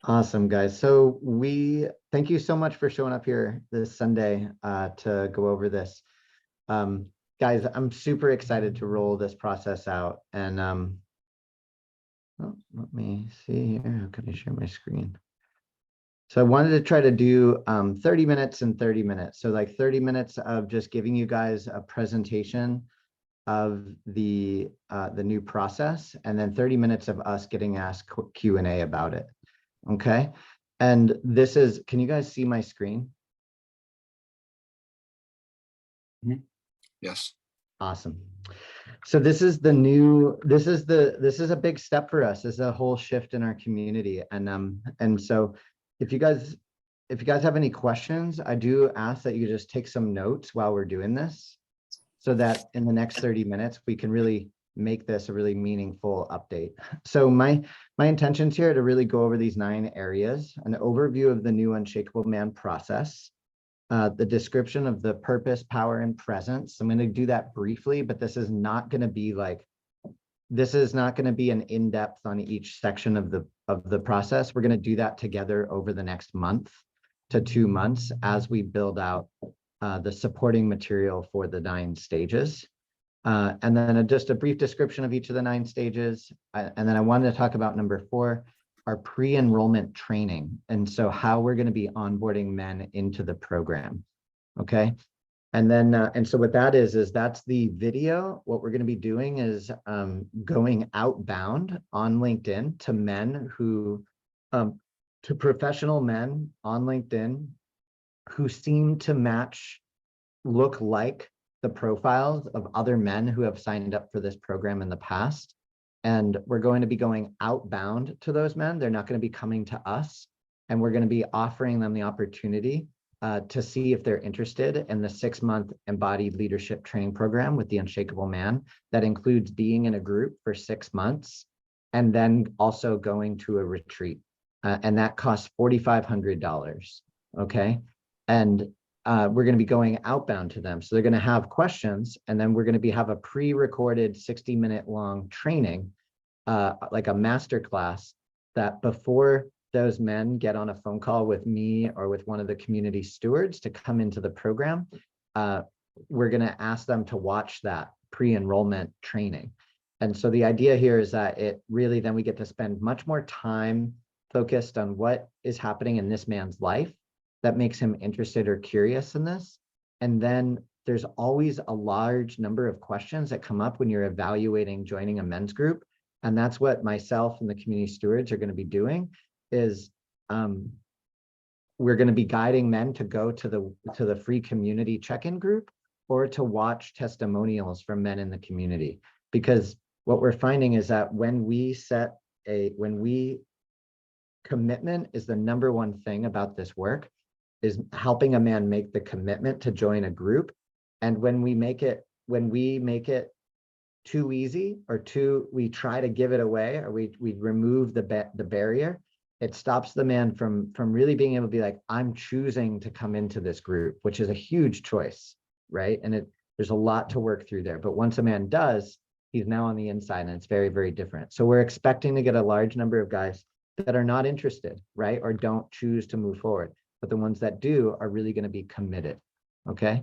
Awesome, guys. So thank you so much for showing up here this Sunday to go over this. Guys, I'm super excited to roll this process out. And let me see here. How can I share my screen? So I wanted to try to do 30 minutes and 30 minutes. So like 30 minutes of just giving you guys a presentation of the new process, and then 30 minutes of us getting asked Q&A about it. Okay. And this is, can you guys see my screen? Yes. Awesome. So this is the new, this is a big step for us. This is a whole shift in our community. And so if you guys have any questions, I do ask that you just take some notes while we're doing this, so that in the next 30 minutes, we can really make this a really meaningful update. So my intentions here are to really go over these 9 areas: an overview of the new Unshakable Man process, the description of the purpose, power, and presence. I'm going to do that briefly, but this is not going to be an in-depth on each section of the process. We're going to do that together over the next month to 2 months as we build out the supporting material for the 9 stages. And then just a brief description of each of the 9 stages. And then I wanted to talk about number 4, our pre-enrollment training. And so how we're going to be onboarding men into the program. Okay. And then, and so what that is that's the video. What we're going to be doing is going outbound on LinkedIn to men who, to professional men on LinkedIn who seem to look like the profiles of other men who have signed up for this program in the past. And we're going to be going outbound to those men. They're not going to be coming to us. And we're going to be offering them the opportunity to see if they're interested in the 6-month embodied leadership training program with the Unshakable Man. That includes being in a group for 6 months and then also going to a retreat. And that costs $4,500. Okay. And we're going to be going outbound to them. So they're going to have questions, and then we're going to have a pre-recorded 60-minute long training, like a master class, that before those men get on a phone call with me or with one of the community stewards to come into the program, we're going to ask them to watch that pre-enrollment training. And so the idea here is that then we get to spend much more time focused on what is happening in this man's life that makes him interested or curious in this. And then there's always a large number of questions that come up when you're evaluating joining a men's group. And that's what myself and the community stewards are going to be doing, is we're going to be guiding men to go to the free community check-in group or to watch testimonials from men in the community. Because what we're finding is that commitment is the number one thing about this work, is helping a man make the commitment to join a group. And when we make it too easy, or we try to give it away, or we remove the barrier, it stops the man from really being able to be like, I'm choosing to come into this group, which is a huge choice, right? And there's a lot to work through there. But once a man does, he's now on the inside, and it's very, very different. So we're expecting to get a large number of guys that are not interested, right? Or don't choose to move forward. But the ones that do are really going to be committed. Okay.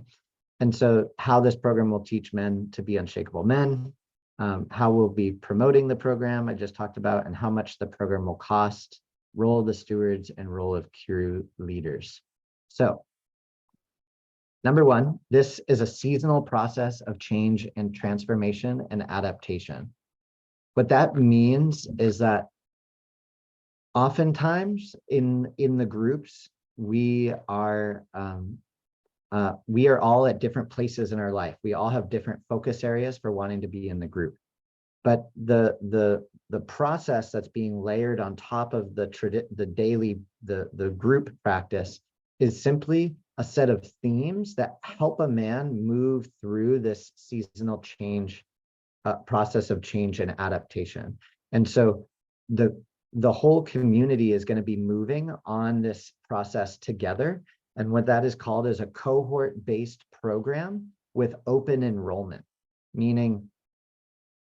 And so how this program will teach men to be unshakable men, how we'll be promoting the program I just talked about, and how much the program will cost, role of the stewards, and role of crew leaders. So number 1, this is a seasonal process of change and transformation and adaptation. What that means is that oftentimes in the groups, we are all at different places in our life. We all have different focus areas for wanting to be in the group. But the process that's being layered on top of the group practice is simply a set of themes that help a man move through this seasonal change process of change and adaptation. And so the whole community is going to be moving on this process together. And what that is called is a cohort-based program with open enrollment, meaning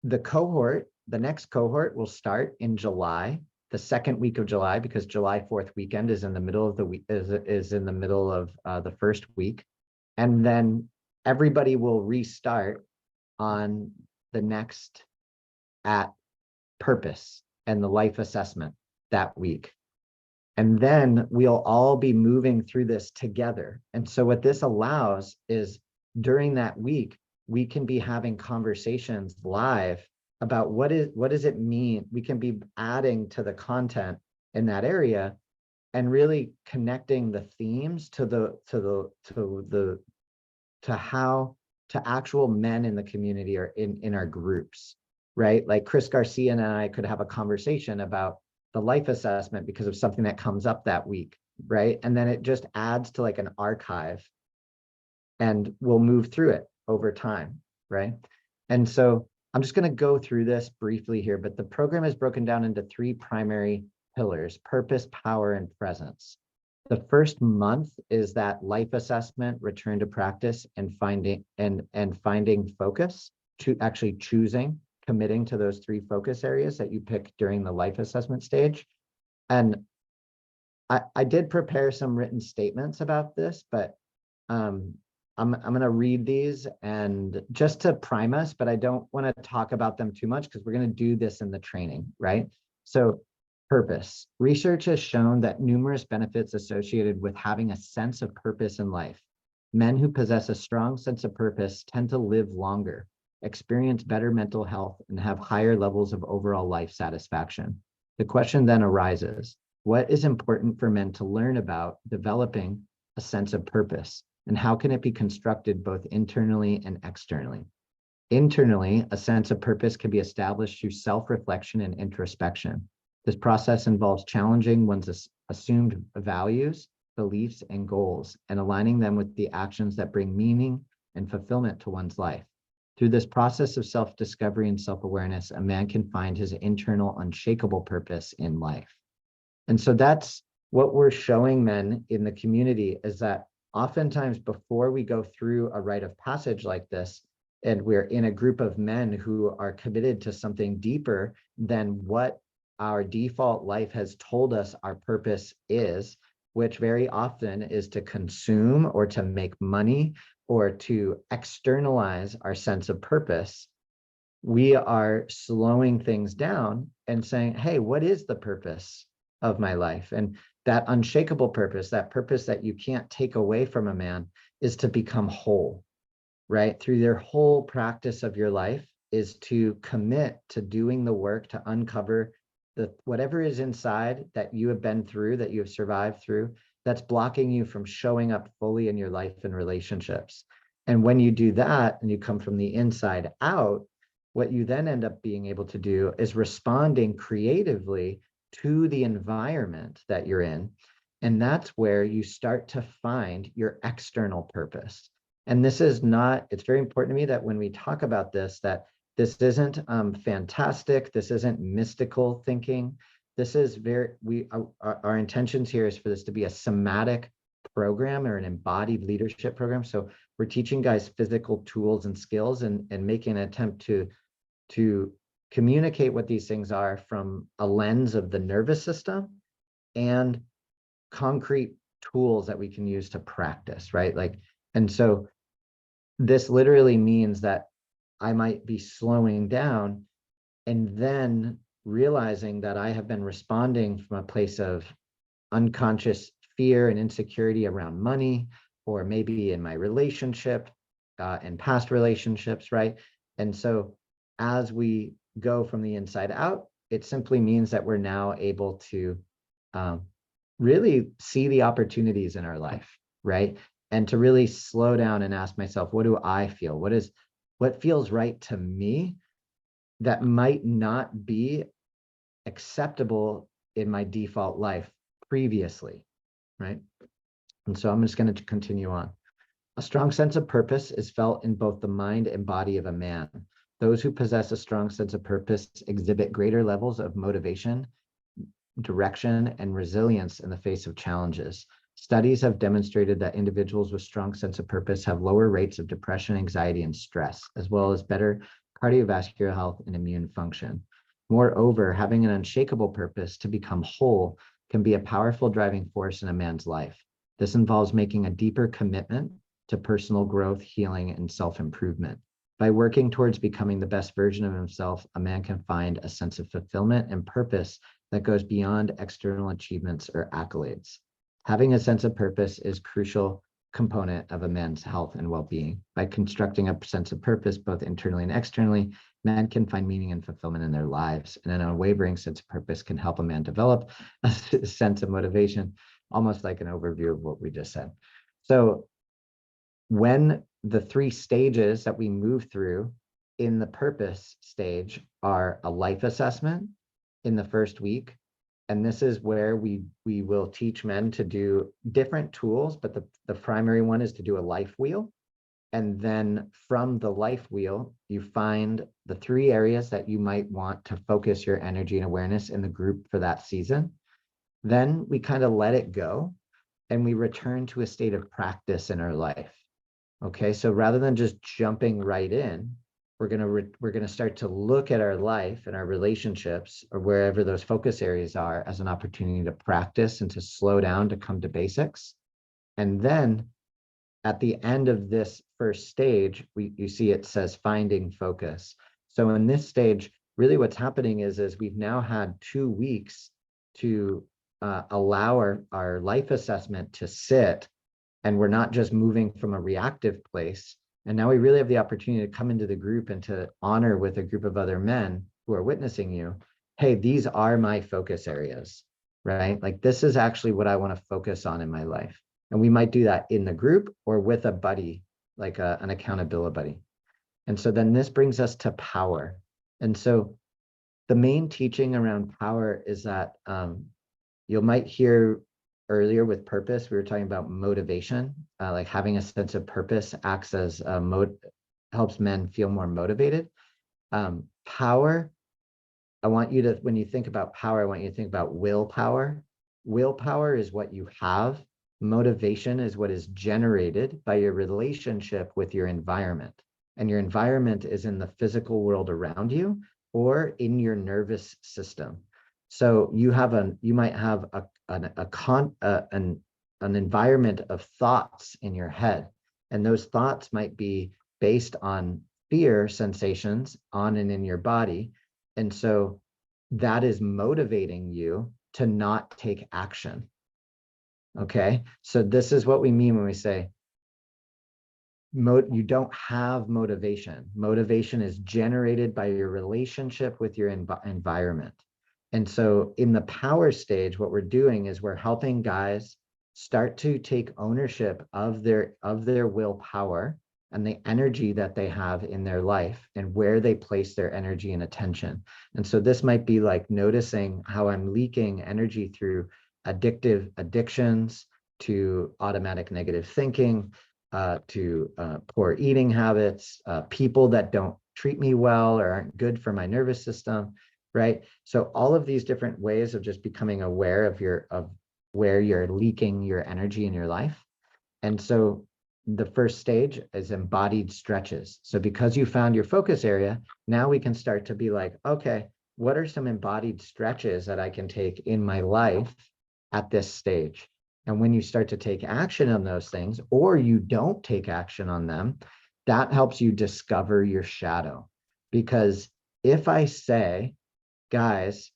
the next cohort will start in July, the second week of July, because July 4th weekend is in the middle of the week, is in the middle of the first week. And then everybody will restart on the next at purpose and the life assessment that week. And then we'll all be moving through this together. And so what this allows is during that week, we can be having conversations live about what does it mean. We can be adding to the content in that area and really connecting the themes to actual men in the community or in our groups, right? Like Chris Garcia and I could have a conversation about the life assessment because of something that comes up that week, right? And then it just adds to like an archive and we'll move through it over time, right? And so I'm just going to go through this briefly here, but the program is broken down into 3 primary pillars: purpose, power, and presence. The first month is that life assessment, return to practice, and finding focus, to actually committing to those 3 focus areas that you pick during the life assessment stage. And I did prepare some written statements about this, but I'm going to read these and just to prime us, but I don't want to talk about them too much because we're going to do this in the training, right? So purpose. Research has shown that numerous benefits associated with having a sense of purpose in life. Men who possess a strong sense of purpose tend to live longer, experience better mental health, and have higher levels of overall life satisfaction. The question then arises, what is important for men to learn about developing a sense of purpose? And how can it be constructed both internally and externally? Internally, a sense of purpose can be established through self-reflection and introspection. This process involves challenging one's assumed values, beliefs, and goals, and aligning them with the actions that bring meaning and fulfillment to one's life. Through this process of self-discovery and self-awareness, a man can find his internal unshakable purpose in life. And so that's what we're showing men in the community, is that oftentimes before we go through a rite of passage like this, and we're in a group of men who are committed to something deeper than what our default life has told us our purpose is, which very often is to consume or to make money or to externalize our sense of purpose, we are slowing things down and saying, hey, what is the purpose of my life? And that unshakable purpose, that purpose that you can't take away from a man, is to become whole, right? Through their whole practice of your life is to commit to doing the work to uncover whatever is inside that you have been through, that you have survived through, that's blocking you from showing up fully in your life and relationships. And when you do that and you come from the inside out, what you then end up being able to do is responding creatively to the environment that you're in. And that's where you start to find your external purpose. And this is not, it's very important to me that when we talk about this, that this isn't fantastic, this isn't mystical thinking. This is our intentions here is for this to be a somatic program or an embodied leadership program. So we're teaching guys physical tools and skills and making an attempt to communicate what these things are from a lens of the nervous system and concrete tools that we can use to practice, right? And so this literally means that I might be slowing down and then realizing that I have been responding from a place of unconscious fear and insecurity around money, or maybe in my relationship and past relationships, right? And so as we go from the inside out, it simply means that we're now able to really see the opportunities in our life, right? And to really slow down and ask myself, what do I feel? What feels right to me that might not be acceptable in my default life previously, right? And so I'm just going to continue on. A strong sense of purpose is felt in both the mind and body of a man. Those who possess a strong sense of purpose exhibit greater levels of motivation, direction, and resilience in the face of challenges. Studies have demonstrated that individuals with strong sense of purpose have lower rates of depression, anxiety, and stress, as well as better cardiovascular health and immune function. Moreover, having an unshakable purpose to become whole can be a powerful driving force in a man's life. This involves making a deeper commitment to personal growth, healing, and self-improvement. By working towards becoming the best version of himself, a man can find a sense of fulfillment and purpose that goes beyond external achievements or accolades. Having a sense of purpose is a crucial component of a man's health and well-being. By constructing a sense of purpose, both internally and externally, men can find meaning and fulfillment in their lives. And an unwavering sense of purpose can help a man develop a sense of motivation, almost like an overview of what we just said. So when the 3 stages that we move through in the purpose stage are a life assessment in the first week, and this is where we will teach men to do different tools, but the primary one is to do a life wheel. And then from the life wheel, you find the 3 areas that you might want to focus your energy and awareness in the group for that season. Then we kind of let it go and we return to a state of practice in our life. Okay, so rather than just jumping right in, we're gonna start to look at our life and our relationships or wherever those focus areas are as an opportunity to practice and to slow down, to come to basics. And then at the end of this first stage, you see it says finding focus. So in this stage, really what's happening is we've now had 2 weeks to allow our life assessment to sit, and we're not just moving from a reactive place. And now we really have the opportunity to come into the group and to honor with a group of other men who are witnessing you, hey, these are my focus areas, right? Like this is actually what I want to focus on in my life. And we might do that in the group or with a buddy, like an accountability buddy. And so then this brings us to power. And so the main teaching around power is that you might hear earlier with purpose, we were talking about motivation, like having a sense of purpose acts as helps men feel more motivated. Power, I want you to, when you think about power, I want you to think about willpower. Willpower is what you have. Motivation is what is generated by your relationship with your environment. And your environment is in the physical world around you or in your nervous system. So you might have an environment of thoughts in your head, and those thoughts might be based on fear sensations on and in your body. And so that is motivating you to not take action. Okay, so this is what we mean when we say you don't have motivation. Motivation is generated by your relationship with your environment. And so in the power stage, what we're doing is we're helping guys start to take ownership of their willpower and the energy that they have in their life and where they place their energy and attention. And so this might be like noticing how I'm leaking energy through addictions, to automatic negative thinking, to poor eating habits, people that don't treat me well or aren't good for my nervous system, right? So all of these different ways of just becoming aware of where you're leaking your energy in your life. And so the first stage is embodied stretches. So because you found your focus area, now we can start to be like, okay, what are some embodied stretches that I can take in my life at this stage? And when you start to take action on those things, or you don't take action on them, that helps you discover your shadow. Because if I say, guys,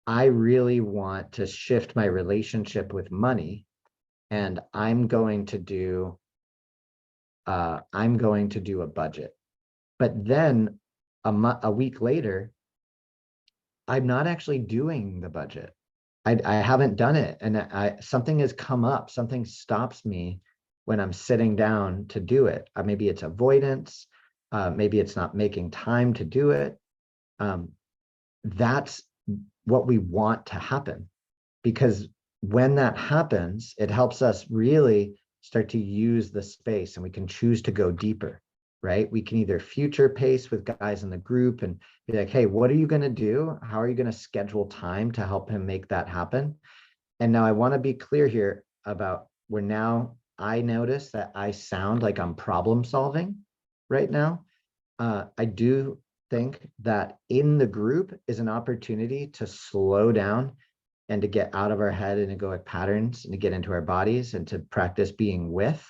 I really want to shift my relationship with money, and I'm going to do a budget. But then a week later, I'm not actually doing the budget. I haven't done it, and something has come up. Something stops me when I'm sitting down to do it. Maybe it's avoidance. Maybe it's not making time to do it. That's what we want to happen, because when that happens, it helps us really start to use the space, and we can choose to go deeper, right? We can either future pace with guys in the group and be like, hey, what are you going to do? How are you going to schedule time to help him make that happen? And now I want to be clear here about where now I notice that I sound like I'm problem solving right now. I do think that in the group is an opportunity to slow down and to get out of our head and egoic patterns and to get into our bodies and to practice being with.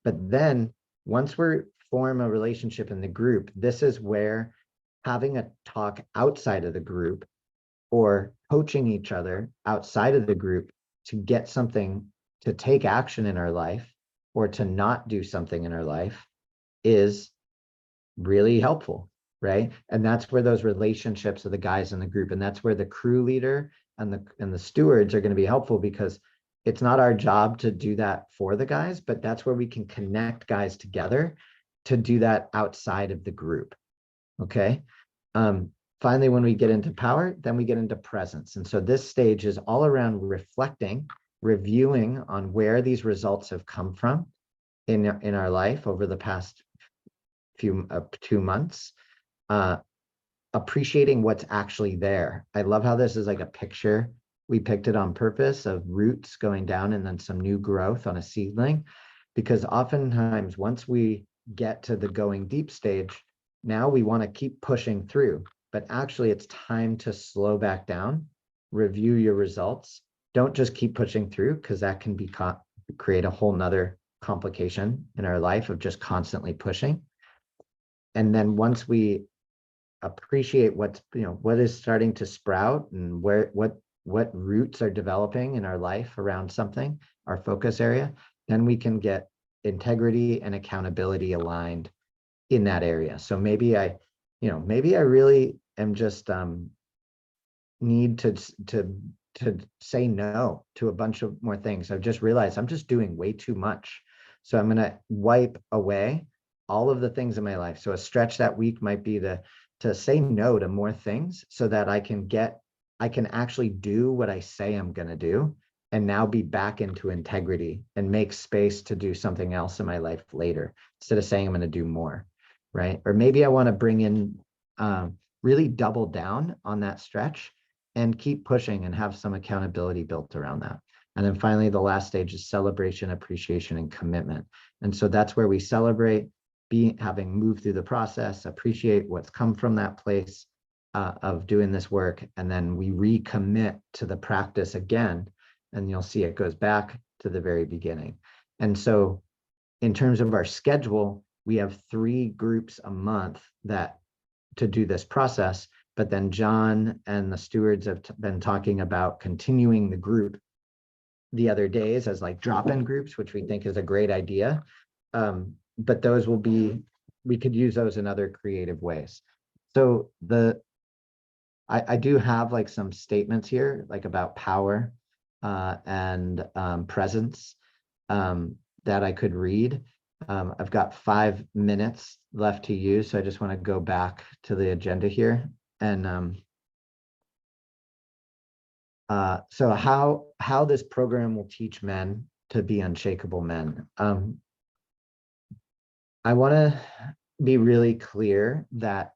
But then once we form a relationship in the group, this is where having a talk outside of the group or coaching each other outside of the group to get something, to take action in our life or to not do something in our life is really helpful, right? And that's where those relationships of the guys in the group, and that's where the crew leader and the stewards are going to be helpful, because it's not our job to do that for the guys, but that's where we can connect guys together to do that outside of the group. Okay. Finally, when we get into power, then we get into presence. And so this stage is all around reflecting, reviewing on where these results have come from in our life over the past few 2 months, appreciating what's actually there. I love how this is like a picture. We picked it on purpose of roots going down and then some new growth on a seedling, because oftentimes once we get to the going deep stage, now we want to keep pushing through, but actually it's time to slow back down, review your results. Don't just keep pushing through, because that can be create a whole nother complication in our life of just constantly pushing. And then once we appreciate what's, what is starting to sprout and what roots are developing in our life around something, our focus area, then we can get integrity and accountability aligned in that area. So maybe I really am just need to say no to a bunch of more things. I've just realized I'm just doing way too much. So I'm going to wipe away all of the things in my life. So a stretch that week might be to say no to more things so that I can actually do what I say I'm going to do, and now be back into integrity and make space to do something else in my life later, instead of saying I'm going to do more, right? Or maybe I want to bring in, really double down on that stretch and keep pushing and have some accountability built around that. And then finally, the last stage is celebration, appreciation, and commitment. And so that's where we celebrate having moved through the process, appreciate what's come from that place of doing this work, and then we recommit to the practice again. And you'll see it goes back to the very beginning. And so in terms of our schedule, we have 3 groups a month to do this process, but then John and the stewards have been talking about continuing the group the other days as like drop-in groups, which we think is a great idea. But those we could use those in other creative ways. So I do have like some statements here, like about power and presence that I could read. I've got 5 minutes left to use, so I just want to go back to the agenda here. And so how this program will teach men to be unshakable men. I want to be really clear that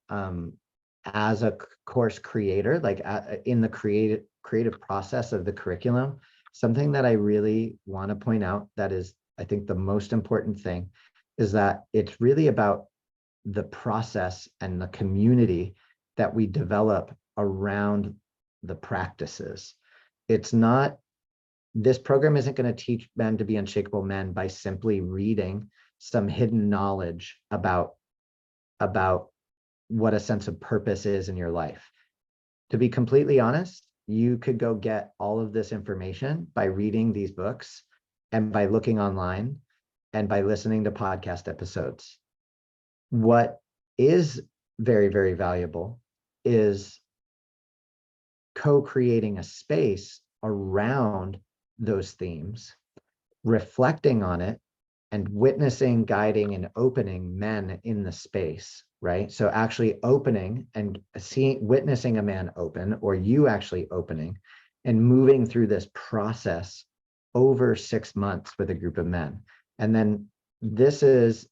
as a course creator, like in the creative process of the curriculum, something that I really want to point out that is, I think, the most important thing is that it's really about the process and the community that we develop around the practices. It's not, this program isn't going to teach men to be unshakable men by simply reading some hidden knowledge about what a sense of purpose is in your life. To be completely honest, you could go get all of this information by reading these books and by looking online and by listening to podcast episodes. What is very, very valuable is co-creating a space around those themes, reflecting on it, and witnessing, guiding, and opening men in the space, right? So actually opening and witnessing a man open, or you actually opening and moving through this process over 6 months with a group of men. And then this is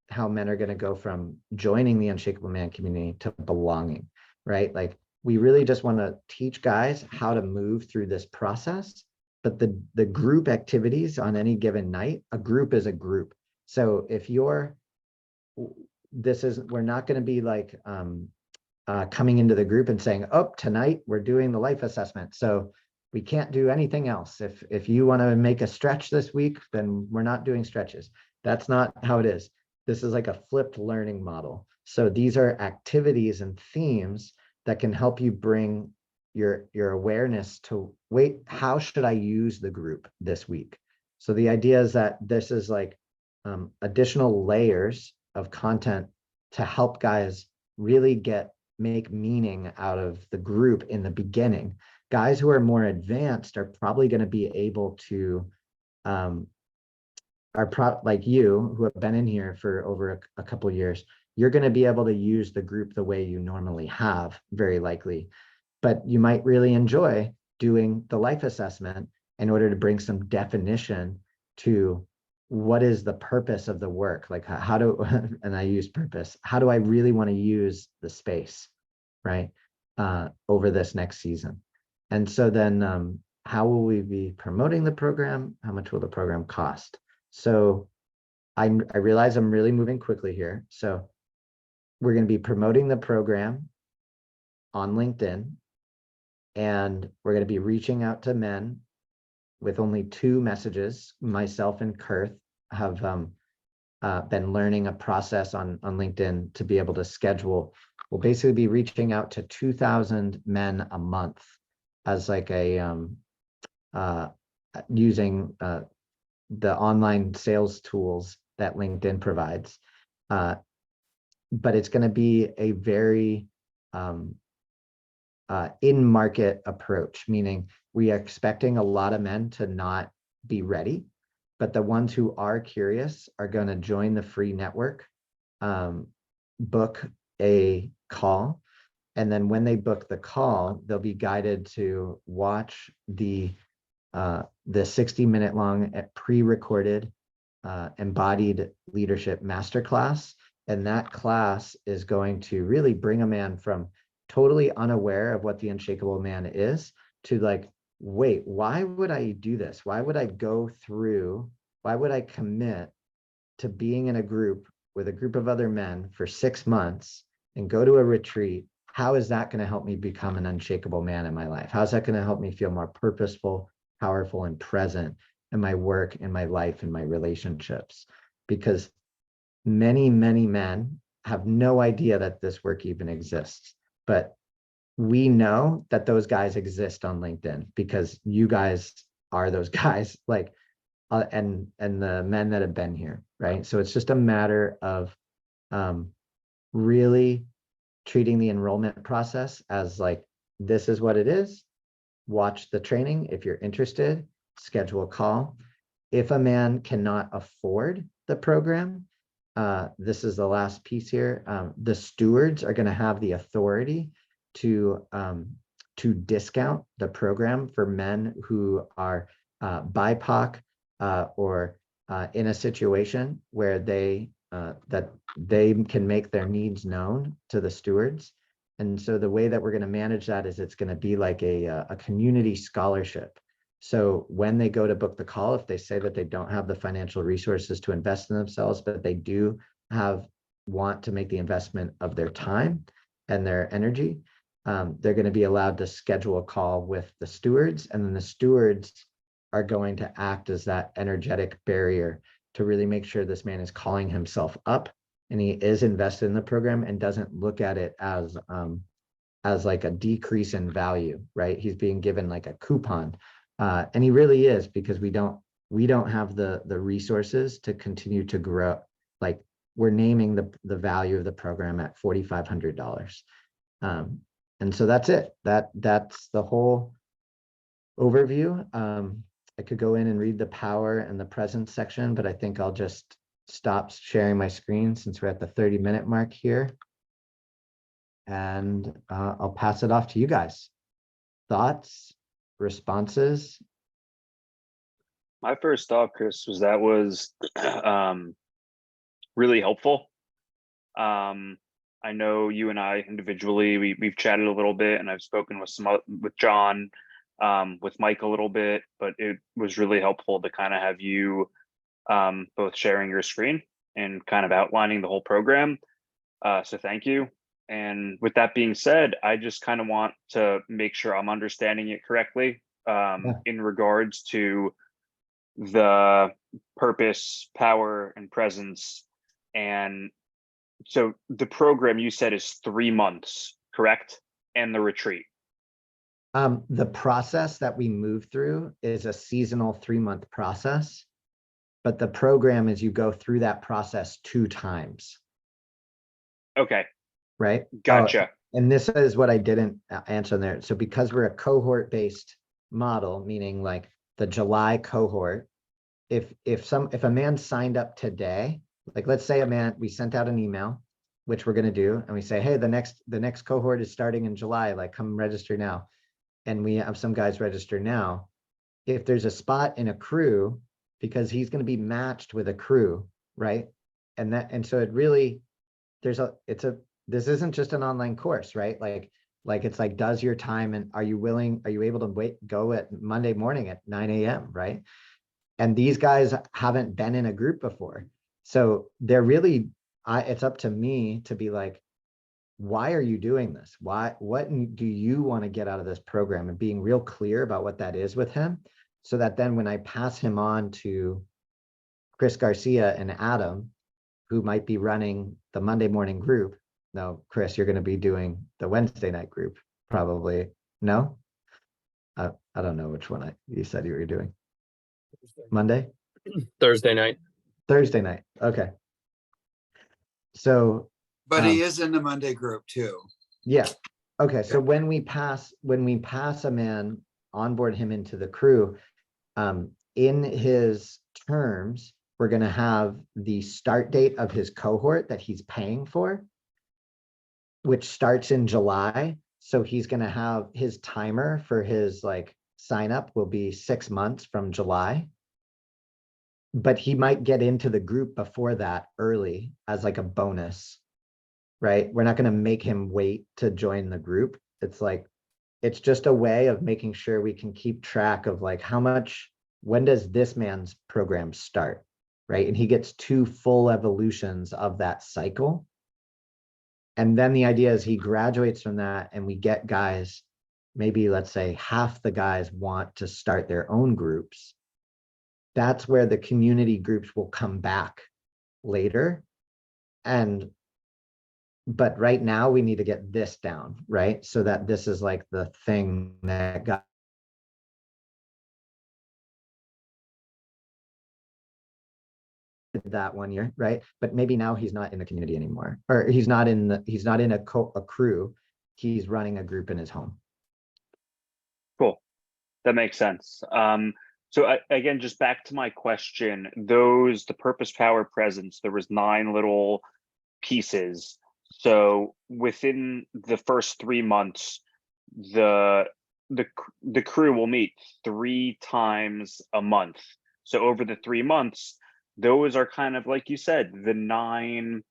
how men are going to go from joining the Unshakable Man community to belonging, right? Like, we really just want to teach guys how to move through this process. But the group activities on any given night, a group is a group. So if we're not going to be like coming into the group and saying, oh, tonight we're doing the life assessment, so we can't do anything else. If you want to make a stretch this week, then we're not doing stretches. That's not how it is. This is like a flipped learning model. So these are activities and themes that can help you bring your awareness to, wait, how should I use the group this week? So the idea is that this is like additional layers of content to help guys really make meaning out of the group in the beginning. Guys who are more advanced are probably going to be able to, like you, who have been in here for over a couple of years, you're going to be able to use the group the way you normally have, very likely. But you might really enjoy doing the life assessment in order to bring some definition to what is the purpose of the work? Like how do, and I use purpose, how do I really want to use the space, right? Over this next season. And so then how will we be promoting the program? How much will the program cost? So I realize I'm really moving quickly here. So we're going to be promoting the program on LinkedIn, and we're going to be reaching out to men with only 2 messages. Myself and Kurth have been learning a process on LinkedIn to be able to schedule. We'll basically be reaching out to 2,000 men a month as like a using the online sales tools that LinkedIn provides. But it's going to be a very in-market approach, meaning we are expecting a lot of men to not be ready, but the ones who are curious are going to join the free network, book a call, and then when they book the call, they'll be guided to watch the 60-minute long pre-recorded embodied leadership masterclass. And that class is going to really bring a man from totally unaware of what the Unshakable Man is to like, wait, why would I do this? Why would I go through, why would I commit to being in a group with a group of other men for 6 months and go to a retreat? How is that going to help me become an unshakable man in my life? How's that going to help me feel more purposeful, powerful, and present in my work, in my life, in my relationships? Because many, many men have no idea that this work even exists. But we know that those guys exist on LinkedIn because you guys are those guys, like, and the men that have been here, right? So it's just a matter of really treating the enrollment process as like, this is what it is. Watch the training. If you're interested, schedule a call. If a man cannot afford the program, this is the last piece here. The stewards are going to have the authority to discount the program for men who are BIPOC or in a situation where they can make their needs known to the stewards. And so the way that we're going to manage that is it's going to be like a community scholarship. So when they go to book the call, if they say that they don't have the financial resources to invest in themselves, but they do want to make the investment of their time and their energy, they're going to be allowed to schedule a call with the stewards, and then the stewards are going to act as that energetic barrier to really make sure this man is calling himself up and he is invested in the program and doesn't look at it as like a decrease in value, right? He's being given like a coupon. And he really is, because we don't have the resources to continue to grow. Like, we're naming the value of the program at $4,500. And so that's it. That's the whole overview. I could go in and read the power and the presence section, but I think I'll just stop sharing my screen since we're at the 30-minute mark here. And I'll pass it off to you guys. Thoughts? Responses? My first thought, Chris, was that was really helpful. I know you and I individually, we've chatted a little bit, and I've spoken with John, with Mike a little bit, but it was really helpful to kind of have you both sharing your screen and kind of outlining the whole program. So thank you. And with that being said, I just kind of want to make sure I'm understanding it correctly in regards to the purpose, power, and presence. And so the program you said is 3 months, correct? And the retreat. The process that we move through is a seasonal 3-month process, but the program is you go through that process 2 times. Okay. Right? Gotcha. And this is what I didn't answer there. So because we're a cohort-based model, meaning like the July cohort, if a man signed up today, like let's say we sent out an email, which we're going to do, and we say, hey, the next cohort is starting in July, like come register now. And we have some guys register now. If there's a spot in a crew, because he's going to be matched with a crew, right? And so it really, this isn't just an online course, right? Like it's like, does your time, and are you able to go at Monday morning at 9 a.m., right? And these guys haven't been in a group before. So they're really, it's up to me to be like, why are you doing this? What do you want to get out of this program? And being real clear about what that is with him, so that then when I pass him on to Chris Garcia and Adam, who might be running the Monday morning group. No, Chris, you're going to be doing the Wednesday night group, probably. No? I don't know which one you said you were doing. Monday? Thursday night. Thursday night. Okay. So But he is in the Monday group too. yeah. Okay. So when we pass a man, onboard him into the crew, in his terms, we're going to have the start date of his cohort that he's paying for, which starts in July. So he's going to have his timer for his like sign up will be 6 months from July. But he might get into the group before that early as like a bonus, right? We're not going to make him wait to join the group. It's like, it's just a way of making sure we can keep track of like when does this man's program start, right? And he gets 2 full evolutions of that cycle. And then the idea is he graduates from that and we get guys, maybe let's say half the guys want to start their own groups. That's where the community groups will come back later. But right now we need to get this down, right? So that this is like the thing that got that 1 year, right? But maybe now he's not in the community anymore, or he's not in a crew. He's running a group in his home. Cool. That makes sense. So again, just back to my question, the purpose, power, presence, there was 9 little pieces. So within the first 3 months, the crew will meet 3 times a month. So over the 3 months, those are kind of like you said, the 9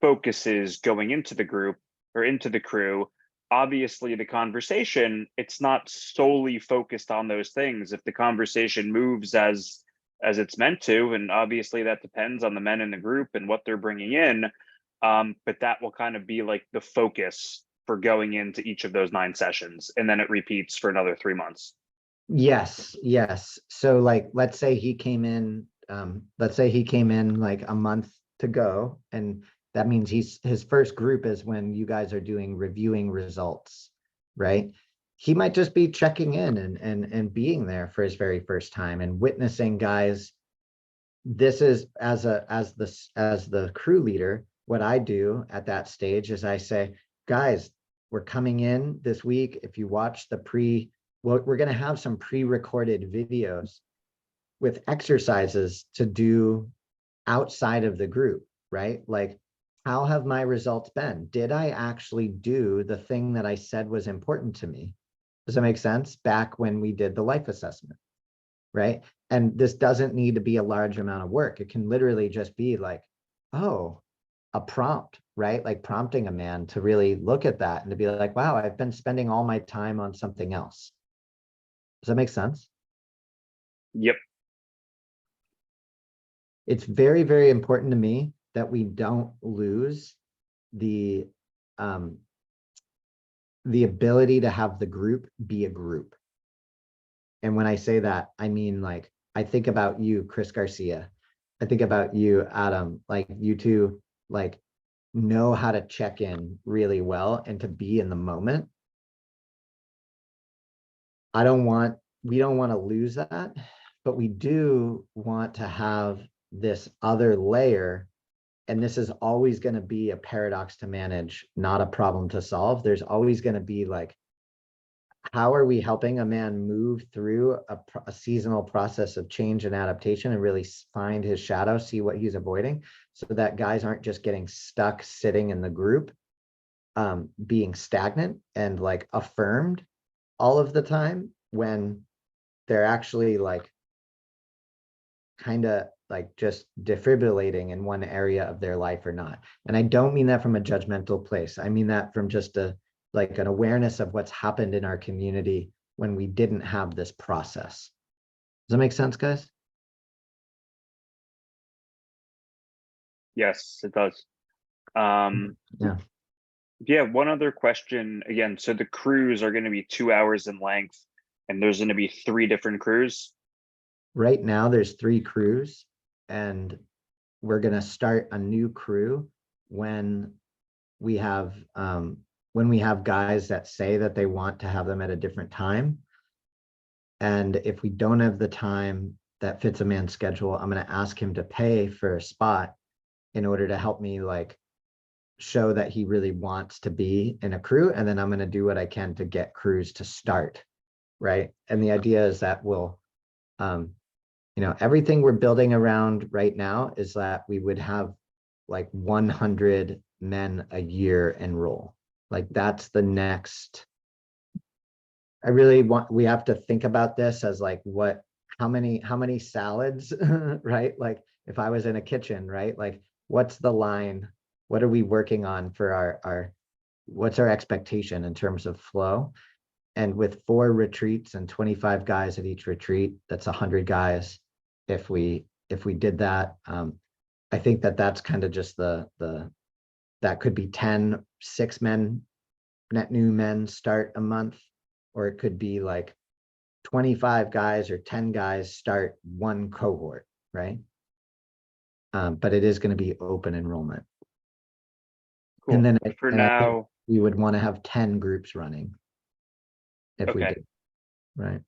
focuses going into the group or into the crew. Obviously the conversation, it's not solely focused on those things. If the conversation moves as it's meant to, and obviously that depends on the men in the group and what they're bringing in, but that will kind of be like the focus for going into each of those 9 sessions, and then it repeats for another 3 months. Yes. So like, let's say he came in like a month to go, and that means his first group is when you guys are reviewing results, right? He might just be checking in and being there for his very first time and witnessing guys. This is as the crew leader, what I do at that stage is I say, guys, we're coming in this week. If you watch we're going to have some pre-recorded videos with exercises to do outside of the group, right? Like, how have my results been? Did I actually do the thing that I said was important to me? Does that make sense? Back when we did the life assessment, right? And this doesn't need to be a large amount of work. It can literally just be like, oh, a prompt, right? Like prompting a man to really look at that and to be like, wow, I've been spending all my time on something else. Does that make sense? Yep. It's very, very important to me that we don't lose the the ability to have the group be a group. And when I say that, I mean, like, I think about you, Chris Garcia. I think about you, Adam, like you two, like, know how to check in really well and to be in the moment. We don't want to lose that, but we do want to have this other layer. And this is always going to be a paradox to manage, not a problem to solve. There's always going to be like, how are we helping a man move through a seasonal process of change and adaptation and really find his shadow, see what he's avoiding, so that guys aren't just getting stuck sitting in the group, being stagnant and like affirmed all of the time when they're actually like kind of like just defibrillating in one area of their life or not. And I don't mean that from a judgmental place. I mean that from just like an awareness of what's happened in our community when we didn't have this process. Does that make sense, guys? Yes, it does. Yeah, one other question again. So the crews are going to be 2 hours in length, and there's going to be 3 different crews. Right now, there's 3 crews, and we're going to start a new crew when we have guys that say that they want to have them at a different time. And if we don't have the time that fits a man's schedule, I'm going to ask him to pay for a spot in order to help me like show that he really wants to be in a crew. And then I'm going to do what I can to get crews to start. Right. And the idea is that we'll, everything we're building around right now is that we would have like 100 men a year enroll. Like that's the next. We have to think about this as like how many salads, right? Like if I was in a kitchen, right? Like what's the line? What are we working on for what's our expectation in terms of flow? And with 4 retreats and 25 guys at each retreat, that's 100 guys. If we did that, I think that's kind of just that could be 6 men, net new men start a month, or it could be like 25 guys or 10 guys start one cohort, right? But it is going to be open enrollment. Cool. And then for I now, think we would want to have 10 groups running if we okay. did, right?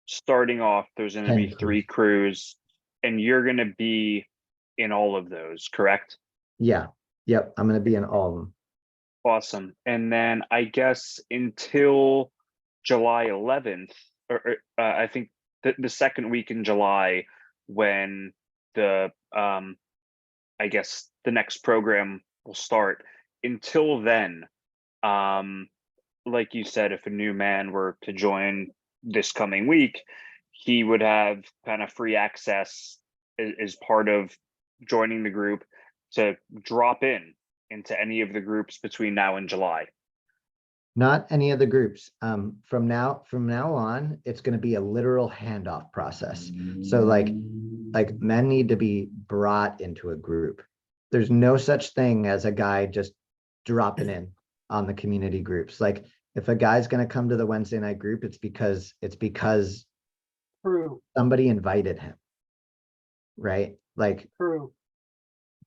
Starting off, there's going to 10 be 3 crews, and you're going to be in all of those, correct? Yeah. Yep. I'm going to be in all of them. Awesome. And then I guess until July 11th, or I think the second week in July, when the I guess the next program will start. Until then, like you said, if a new man were to join this coming week, he would have kind of free access as part of joining the group to drop into any of the groups between now and July. Not any of the groups. From now on, it's going to be a literal handoff process. So like men need to be brought into a group. There's no such thing as a guy just dropping in on the community groups. Like if a guy's going to come to the Wednesday night group, it's because somebody invited him, right? Like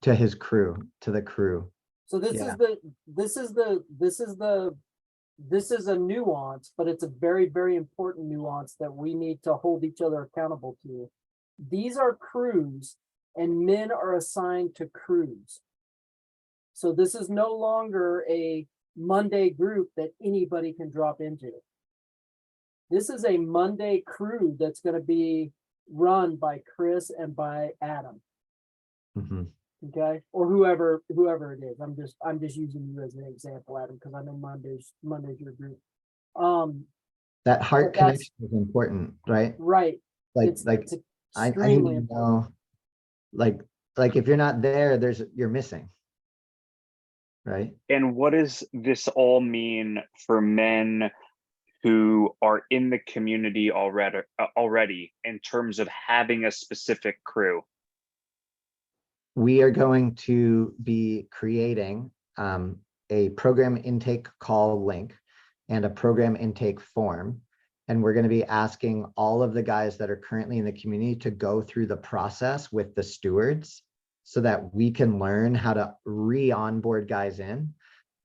to his crew, to the crew. So this is a nuance, but it's a very, very important nuance that we need to hold each other accountable to. These are crews, and men are assigned to crews. So this is no longer a Monday group that anybody can drop into. This is a Monday crew that's going to be run by Chris and by Adam. Mm-hmm. Okay, or whoever it is. I'm just using you as an example, Adam, because I know Monday's your group. That heart connection is important, right? Right. It's I need to know, like if you're not there, you're missing, right? And what does this all mean for men who are in the community already in terms of having a specific crew? We are going to be creating a program intake call link and a program intake form. And we're going to be asking all of the guys that are currently in the community to go through the process with the stewards so that we can learn how to re-onboard guys in.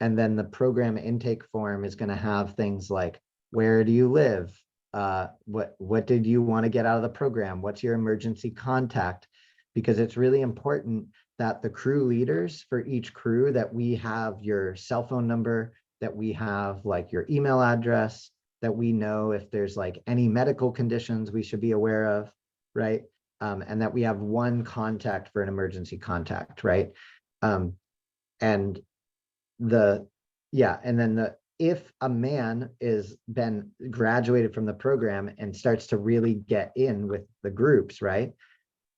And then the program intake form is going to have things like, where do you live? What did you want to get out of the program? What's your emergency contact? Because it's really important that the crew leaders for each crew, that we have your cell phone number, that we have like your email address, that we know if there's like any medical conditions we should be aware of, right? And that we have one contact for an emergency contact, right? And if a man is been graduated from the program and starts to really get in with the groups, right?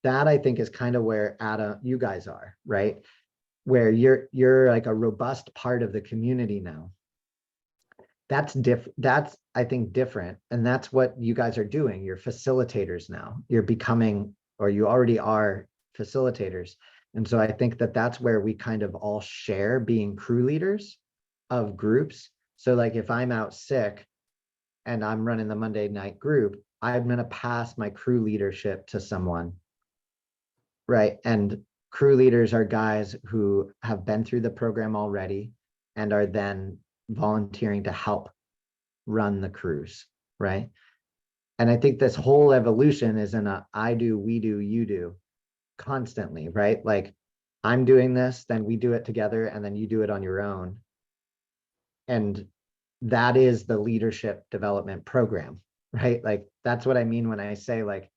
That I think is kind of where you guys are, right? Where you're like a robust part of the community now. That's I think different. And that's what you guys are doing. You're facilitators now. You're becoming, or you already are facilitators. And so I think that that's where we kind of all share being crew leaders of groups. So like if I'm out sick and I'm running the Monday night group, I'm going to pass my crew leadership to someone, right? And crew leaders are guys who have been through the program already and are then volunteering to help run the crews, right? And I think this whole evolution is in a I do, we do, you do constantly, right? Like I'm doing this, then we do it together, and then you do it on your own. And that is the leadership development program, right? Like that's what I mean when I say like,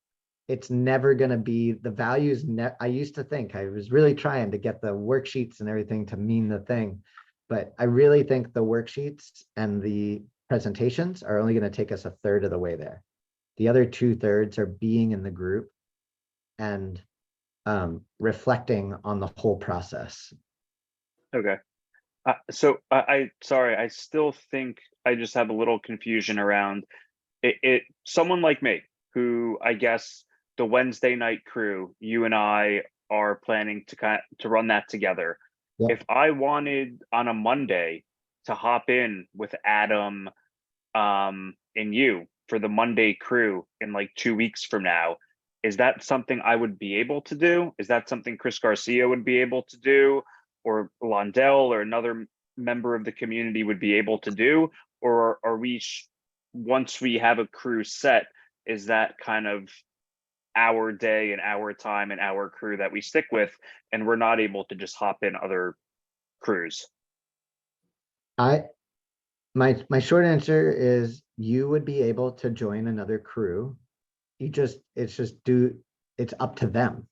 it's never going to be the values. I used to think I was really trying to get the worksheets and everything to mean the thing, but I really think the worksheets and the presentations are only going to take us a third of the way there. The other 2/3 are being in the group and reflecting on the whole process. Okay. So sorry, I still think I just have a little confusion around it. Someone like me, who I guess the Wednesday night crew, you and I are planning to run that together. Yep. If I wanted on a Monday to hop in with Adam and you for the Monday crew in like 2 weeks from now, is that something I would be able to do? Is that something Chris Garcia would be able to do, or Londell or another member of the community would be able to do? Or are we, once we have a crew set, is that kind of our day and our time and our crew that we stick with, and we're not able to just hop in other crews? My short answer is you would be able to join another crew. It's up to them,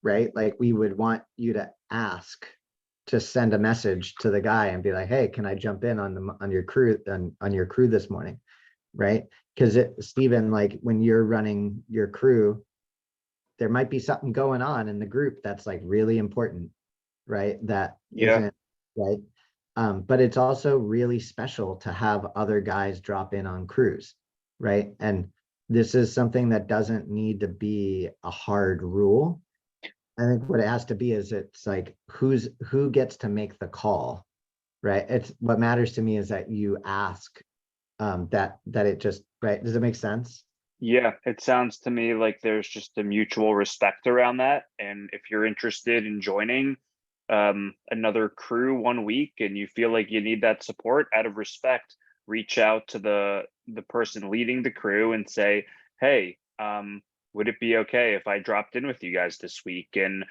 right? Like we would want you to ask to send a message to the guy and be like, hey, can I jump in on your crew this morning, right? Because Stephen, like when you're running your crew, there might be something going on in the group that's like really important, right? That isn't right. But it's also really special to have other guys drop in on crews, right? And this is something that doesn't need to be a hard rule. I think what it has to be is it's like who gets to make the call, right? It's what matters to me is that you ask that it just, right? Does it make sense? Yeah, it sounds to me like there's just a mutual respect around that. And if you're interested in joining another crew 1 week and you feel like you need that support, out of respect, reach out to the person leading the crew and say, hey, would it be okay if I dropped in with you guys this week? And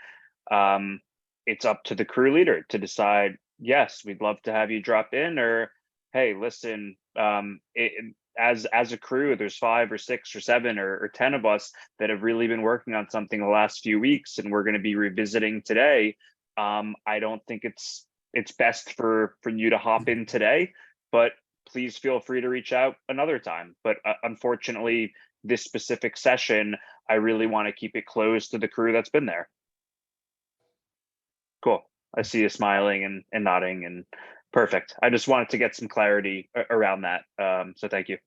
it's up to the crew leader to decide, yes, we'd love to have you drop in, or hey, listen, as a crew, there's 5 or 6 or 7 or 10 of us that have really been working on something the last few weeks, and we're going to be revisiting today. I don't think it's best for you to hop in today, but please feel free to reach out another time. But unfortunately, this specific session, I really want to keep it closed to the crew that's been there. Cool. I see you smiling and nodding, and perfect. I just wanted to get some clarity around that. So thank you.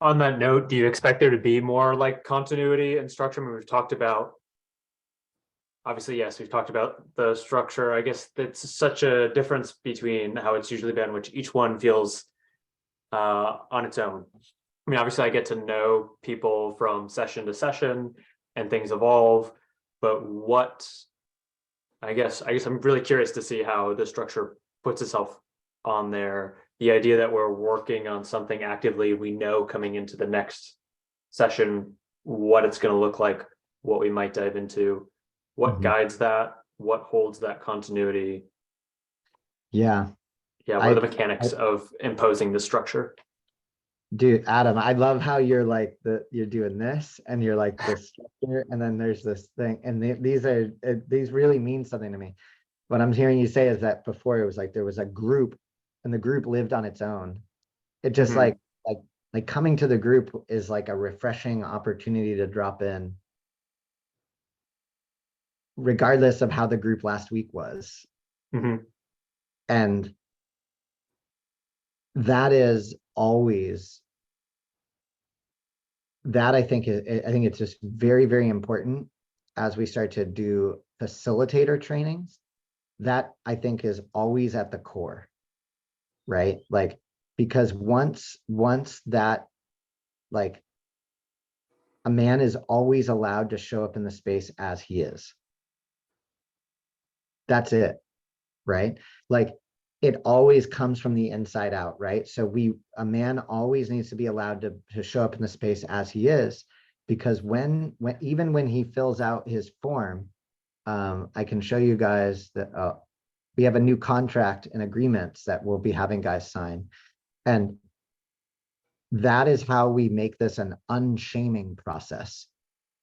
On that note, do you expect there to be more like continuity and structure? I mean, we've talked about obviously, yes, we've talked about the structure. I guess that's such a difference between how it's usually been, which each one feels on its own. I mean, obviously I get to know people from session to session and things evolve, but I guess I'm really curious to see how the structure puts itself on there. The idea that we're working on something actively, we know coming into the next session what it's going to look like, what we might dive into, what Mhm. guides that, what holds that continuity. Yeah. Yeah, what are the mechanics of imposing the structure? Dude, Adam, I love how you're like you're doing this and you're like this structure, and then there's this thing, and these really mean something to me. What I'm hearing you say is that before it was like there was a group and the group lived on its own. It just Mhm. like coming to the group is like a refreshing opportunity to drop in, regardless of how the group last week was. Mhm. And that is always that I think it's just very, very important as we start to do facilitator trainings. That I think is always at the core, right? Like, because once that, like, a man is always allowed to show up in the space as he is. That's it, right? Like, it always comes from the inside out, right? So a man always needs to be allowed to show up in the space as he is, because even when he fills out his form, I can show you guys that we have a new contract and agreements that we'll be having guys sign. And that is how we make this an unshaming process,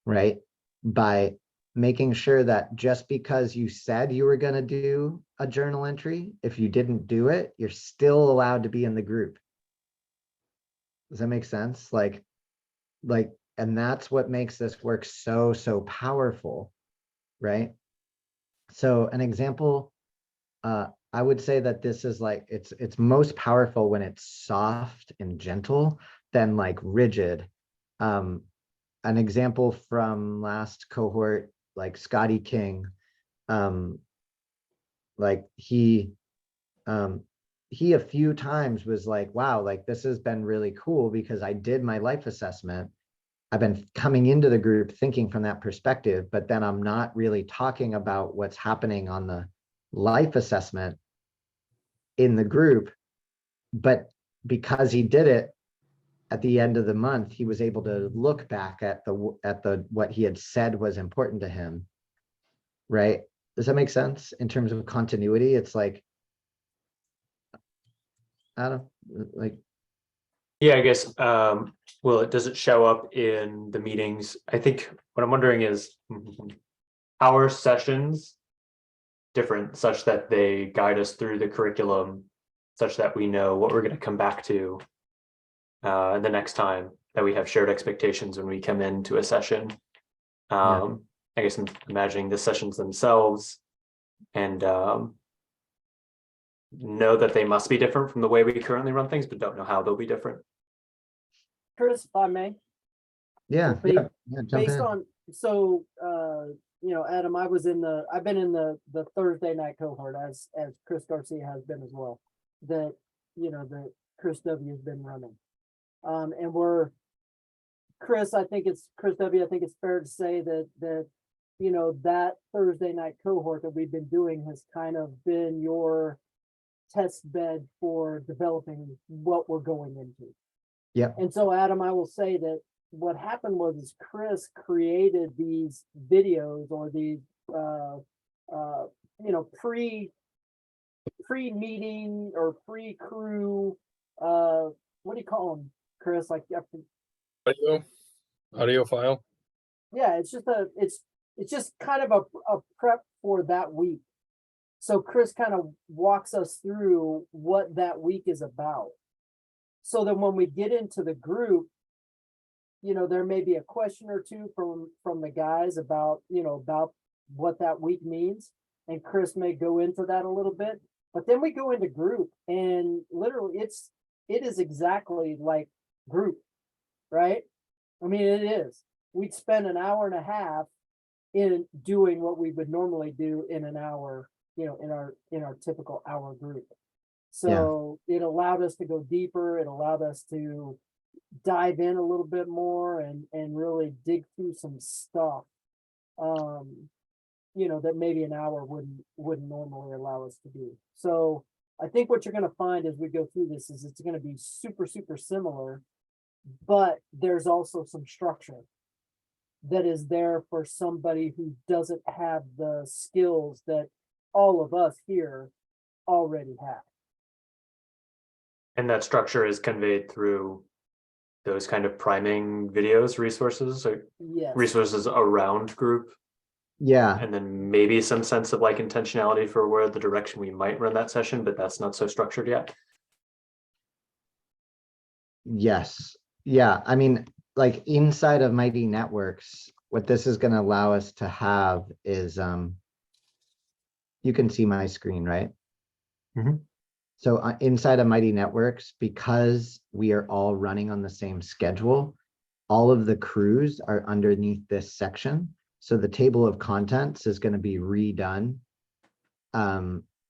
right? By making sure that just because you said you were going to do a journal entry, if you didn't do it, you're still allowed to be in the group. Does that make sense? And that's what makes this work so, so powerful, right? So an example, I would say that this is like, it's most powerful when it's soft and gentle than like rigid. An example from last cohort, like Scotty King, like he a few times was like, wow, like this has been really cool because I did my life assessment. I've been coming into the group thinking from that perspective, but then I'm not really talking about what's happening on the life assessment in the group. But because he did it at the end of the month, he was able to look back at the what he had said was important to him, right? Does that make sense in terms of continuity? It's like, I don't like. Yeah, I guess, well, does it show up in the meetings? I think what I'm wondering is, our sessions different such that they guide us through the curriculum, such that we know what we're going to come back to the next time, that we have shared expectations when we come into a session. I guess I'm imagining the sessions themselves and know that they must be different from the way we currently run things, but don't know how they'll be different. Chris, if I may. Yeah, Jump jump in. on, so Adam, I've been in the Thursday night cohort as Chris Garcia has been as well, that that Chris W has been running. And Chris W, I think it's fair to say that that Thursday night cohort that we've been doing has kind of been your test bed for developing what we're going into. Yeah. And so, Adam, I will say that what happened was Chris created these videos or these pre-meeting or pre-crew, what do you call them, Chris? Like, audio file. Yeah, it's just kind of a prep for that week. So Chris kind of walks us through what that week is about. So then when we get into the group, there may be a question or two from the guys about what that week means. And Chris may go into that a little bit, but then we go into group and literally it is exactly like group, right? I mean, it is. We'd spend an hour and a half in doing what we would normally do in an hour, in our typical hour group. So it allowed us to go deeper. It allowed us to dive in a little bit more and really dig through some stuff, that maybe an hour wouldn't normally allow us to do. So I think what you're going to find as we go through this is it's going to be super, super similar, but there's also some structure that is there for somebody who doesn't have the skills that all of us here already have. And that structure is conveyed through those kind of priming videos, resources, or Yes. resources around group, Yeah, and then maybe some sense of like intentionality for where the direction we might run that session, but that's not so structured yet. yes. Yeah, I mean, like inside of Mighty Networks, what this is going to allow us to have is, you can see my screen, right? Mhm. So inside of Mighty Networks, because we are all running on the same schedule, all of the crews are underneath this section. So the table of contents is going to be redone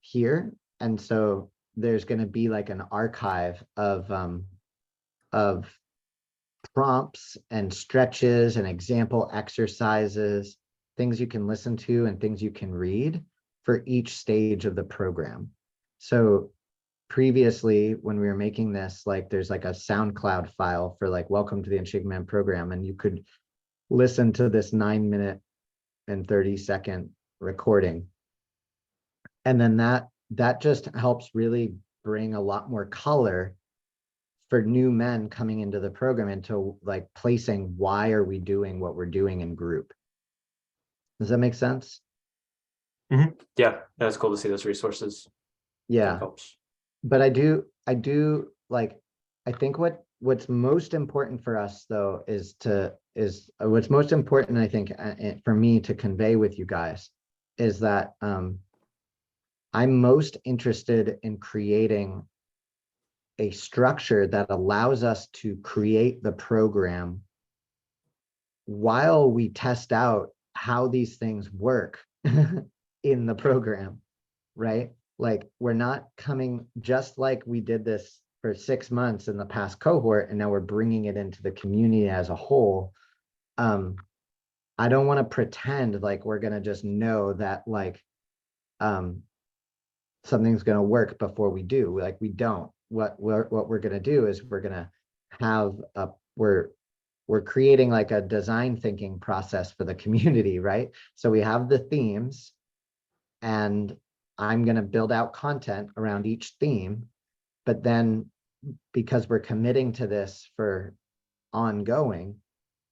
here. And so there's going to be like an archive of prompts and stretches and example exercises, things you can listen to and things you can read for each stage of the program. So previously, when we were making this, like there's like a SoundCloud file for like welcome to the Unshakable Man Program, and you could listen to this 9-minute and 30-second recording. And then that just helps really bring a lot more color for new men coming into the program, into like placing why are we doing what we're doing in group. Does that make sense? Yeah, that's cool to see those resources. Yeah. Helps. But I do like, I think what's most important for us though is what's most important, I think, for me to convey with you guys is that I'm most interested in creating a structure that allows us to create the program while we test out how these things work in the program, right? Like we're not coming, just like we did this for 6 months in the past cohort, and now we're bringing it into the community as a whole. I don't want to pretend like we're going to just know that like something's going to work before we do. Like we don't. What we're going to do is we're going to have we're creating like a design thinking process for the community, right? So we have the themes, and I'm going to build out content around each theme, but then because we're committing to this for ongoing,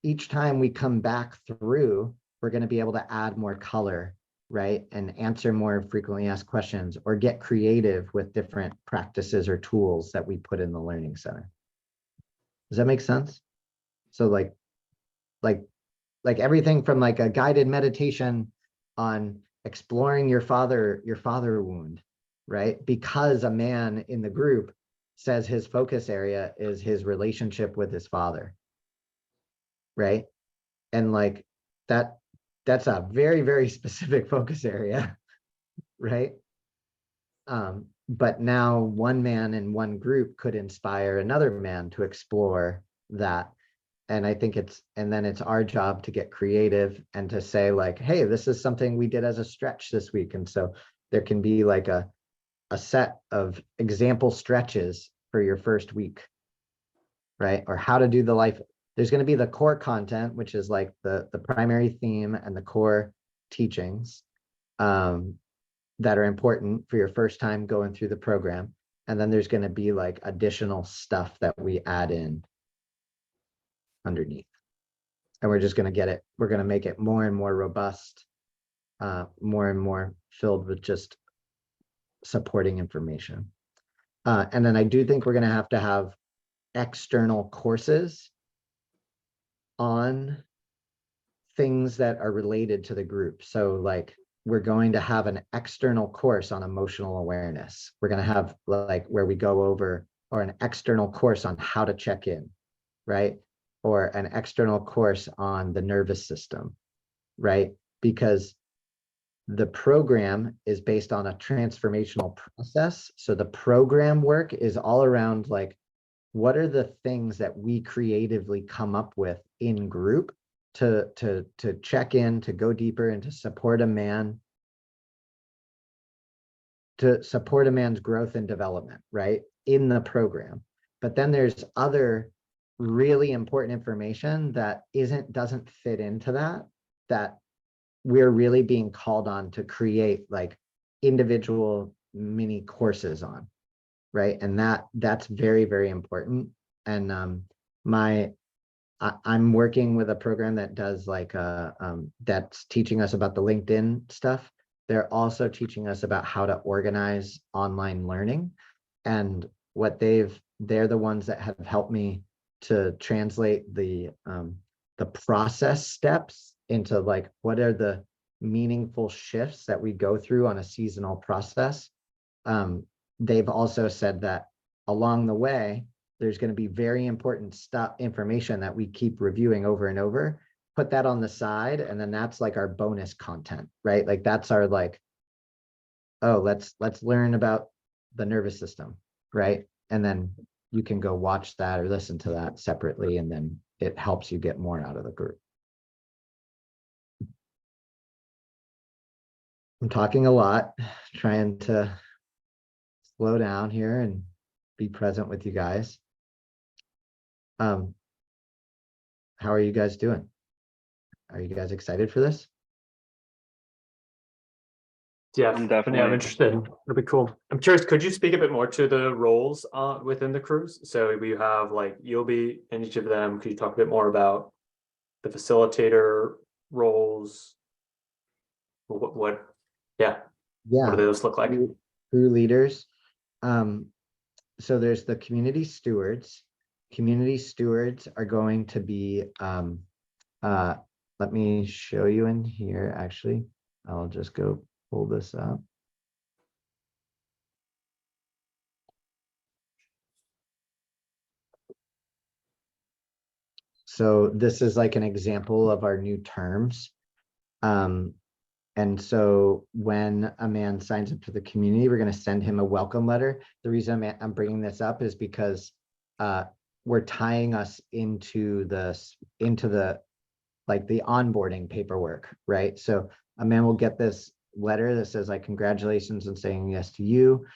each time we come back through, we're going to be able to add more color, right? And answer more frequently asked questions, or get creative with different practices or tools that we put in the Learning Center. Does that make sense? So like everything from like a guided meditation on exploring your father wound, right? Because a man in the group says his focus area is his relationship with his father, right? And like that's a very, very specific focus area, right? But now one man in one group could inspire another man to explore that. And I think then it's our job to get creative and to say like, hey, this is something we did as a stretch this week. And so there can be like a set of example stretches for your first week, right? Or how to do the life. There's going to be the core content, which is like the primary theme and the core teachings that are important for your first time going through the program. And then there's going to be like additional stuff that we add in underneath. And we're just going to we're going to make it more and more robust, more and more filled with just supporting information. And then I do think we're going to have external courses on things that are related to the group. So like we're going to have an external course on emotional awareness. We're going to have like where we go over, or an external course on how to check in, right? Or an external course on the nervous system, right? because the program is based on a transformational process. So the program work is all around like, what are the things that we creatively come up with in group to check in, to go deeper, and to support a man, to support a man's growth and development, right, in the program. But then there's other really important information that doesn't fit into that we're really being called on to create like individual mini courses on, right? And that's very, very important. And I'm working with a program that does like that's teaching us about the LinkedIn stuff. They're also teaching us about how to organize online learning. And what they're the ones that have helped me to translate the process steps into like, what are the meaningful shifts that we go through on a seasonal process. They've also said that along the way, there's going to be very important information that we keep reviewing over and over. Put that on the side, and then that's like our bonus content, right? Like that's our like, oh, let's learn about the nervous system, right? And then you can go watch that or listen to that separately, and then it helps you get more out of the group. I'm talking a lot, trying to slow down here and be present with you guys. How are you guys doing? Are you guys excited for this? Yeah, I'm definitely I'm interested. It'll be cool. I'm curious, could you speak a bit more to the roles within the crews? So we have like, you'll be in each of them. Could you talk a bit more about the facilitator roles? What yeah, what do those look like? Crew leaders. So there's the community stewards. Community stewards are going to be, let me show you in here, actually. I'll just go pull this up. So this is like an example of our new terms. And so when a man signs up to the community, we're going to send him a welcome letter. The reason I'm bringing this up is because we're tying us into the like the onboarding paperwork, right? So a man will get this letter that says like, congratulations on saying yes to you.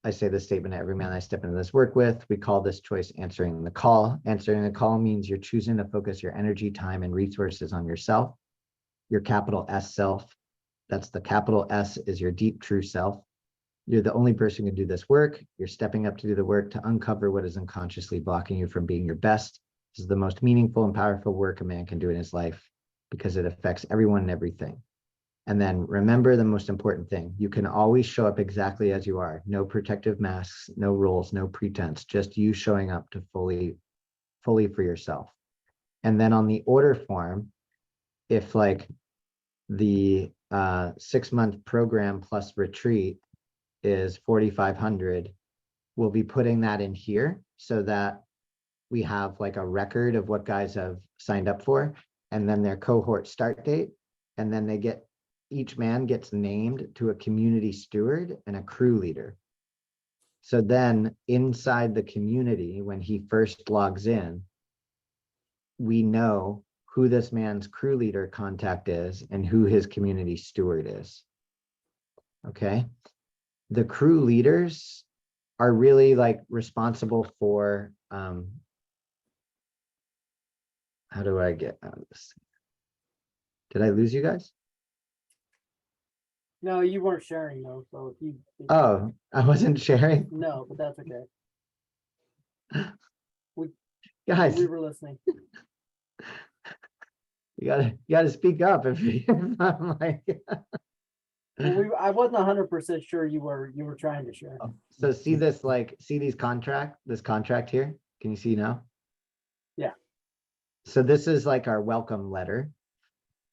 I say this statement to every man I step into this work with. We call this choice answering the call. Answering the call means you're choosing to focus your energy, time, and resources on yourself, your capital S self. That's the capital S is your deep true self. You're the only person who can do this work. You're stepping up to do the work to uncover what is unconsciously blocking you from being your best. This is the most meaningful and powerful work a man can do in his life because it affects everyone and everything. And then remember the most important thing. You can always show up exactly as you are. No protective masks, no rules, no pretense, just you showing up to fully for yourself. And then on the order form, if like the 6-month program plus retreat is 4,500, we'll be putting that in here so that we have like a record of what guys have signed up for, and then their cohort start date, and then each man gets named to a community steward and a crew leader. So then inside the community, when he first logs in, we know who this man's crew leader contact is and who his community steward is. Okay. The crew leaders are really like responsible for, how do I get out of this? Did I lose you guys? No, you weren't sharing though, so if you. Oh, I wasn't sharing. No, but that's okay. Guys, We were listening. you gotta speak up if I'm like. Well, I wasn't 100% sure you were trying to share. So see this, like, see this contract here? Can you see now? Yeah. So this is like our welcome letter.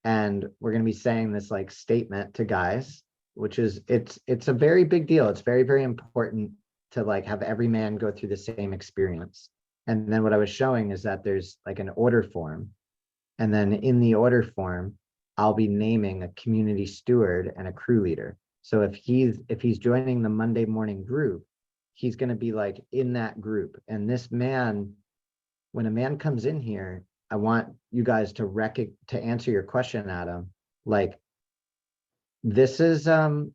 And we're going to be saying this like statement to guys, which is, it's a very big deal. It's very, very important to like have every man go through the same experience. And then what I was showing is that there's like an order form. And then in the order form, I'll be naming a community steward and a crew leader. So if he's joining the Monday morning group, he's going to be like in that group. And this man, when a man comes in here, I want you guys to answer your question, Adam. Like, this isn't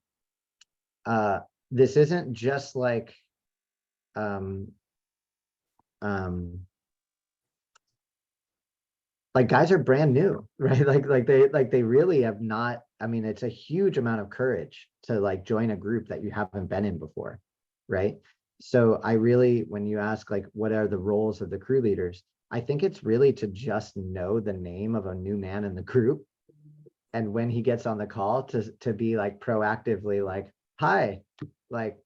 just like guys are brand new, right? Like they really have not, I mean, it's a huge amount of courage to like join a group that you haven't been in before, right? So I really, when you ask like, what are the roles of the crew leaders? I think it's really to just know the name of a new man in the group. And when he gets on the call to be like proactively like, hi, like,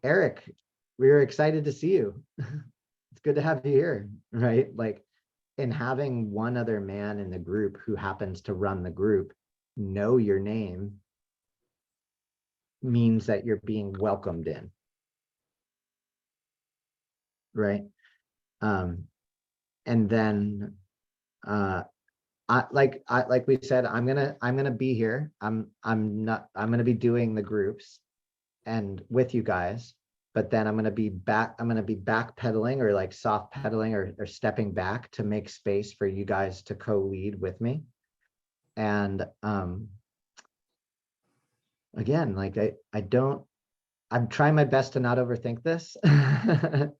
Eric, we're excited to see you. It's good to have you here, right? Like, and having one other man in the group who happens to run the group know your name means that you're being welcomed in, right? And then like we said, I'm gonna be here. I'm gonna be doing the groups and with you guys, but then I'm gonna be backpedaling or like soft pedaling or stepping back to make space for you guys to co-lead with me. And again, like I'm trying my best to not overthink this.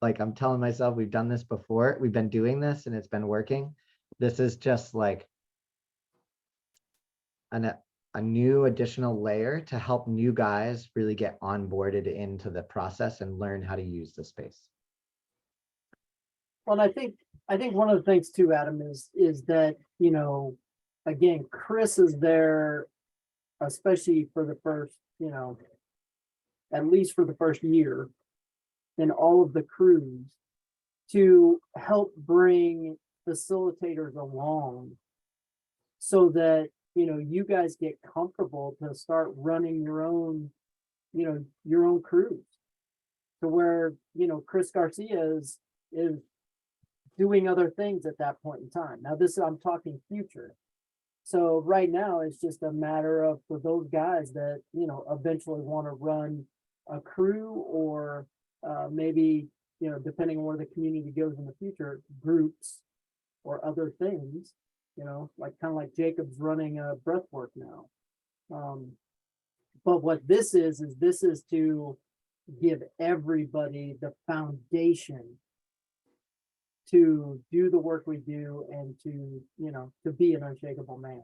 Like I'm telling myself, we've done this before, we've been doing this and it's been working. This is just like a new additional layer to help new guys really get onboarded into the process and learn how to use the space. Well, I think one of the things too, Adam, is that, you know, again, Chris is there, especially for the first, you know, at least for the first year in all of the crews, to help bring facilitators along so that, you know, you guys get comfortable to start running your own, you know, your own crews, to where, you know, Chris Garcia is doing other things at that point in time. Now this, I'm talking future. So right now it's just a matter of, for those guys that, you know, eventually want to run a crew or maybe, you know, depending on where the community goes in the future, groups or other things, you know, like kind of like Jacob's running a breathwork now. But what this is to give everybody the foundation to do the work we do and to, you know, to be an unshakable man.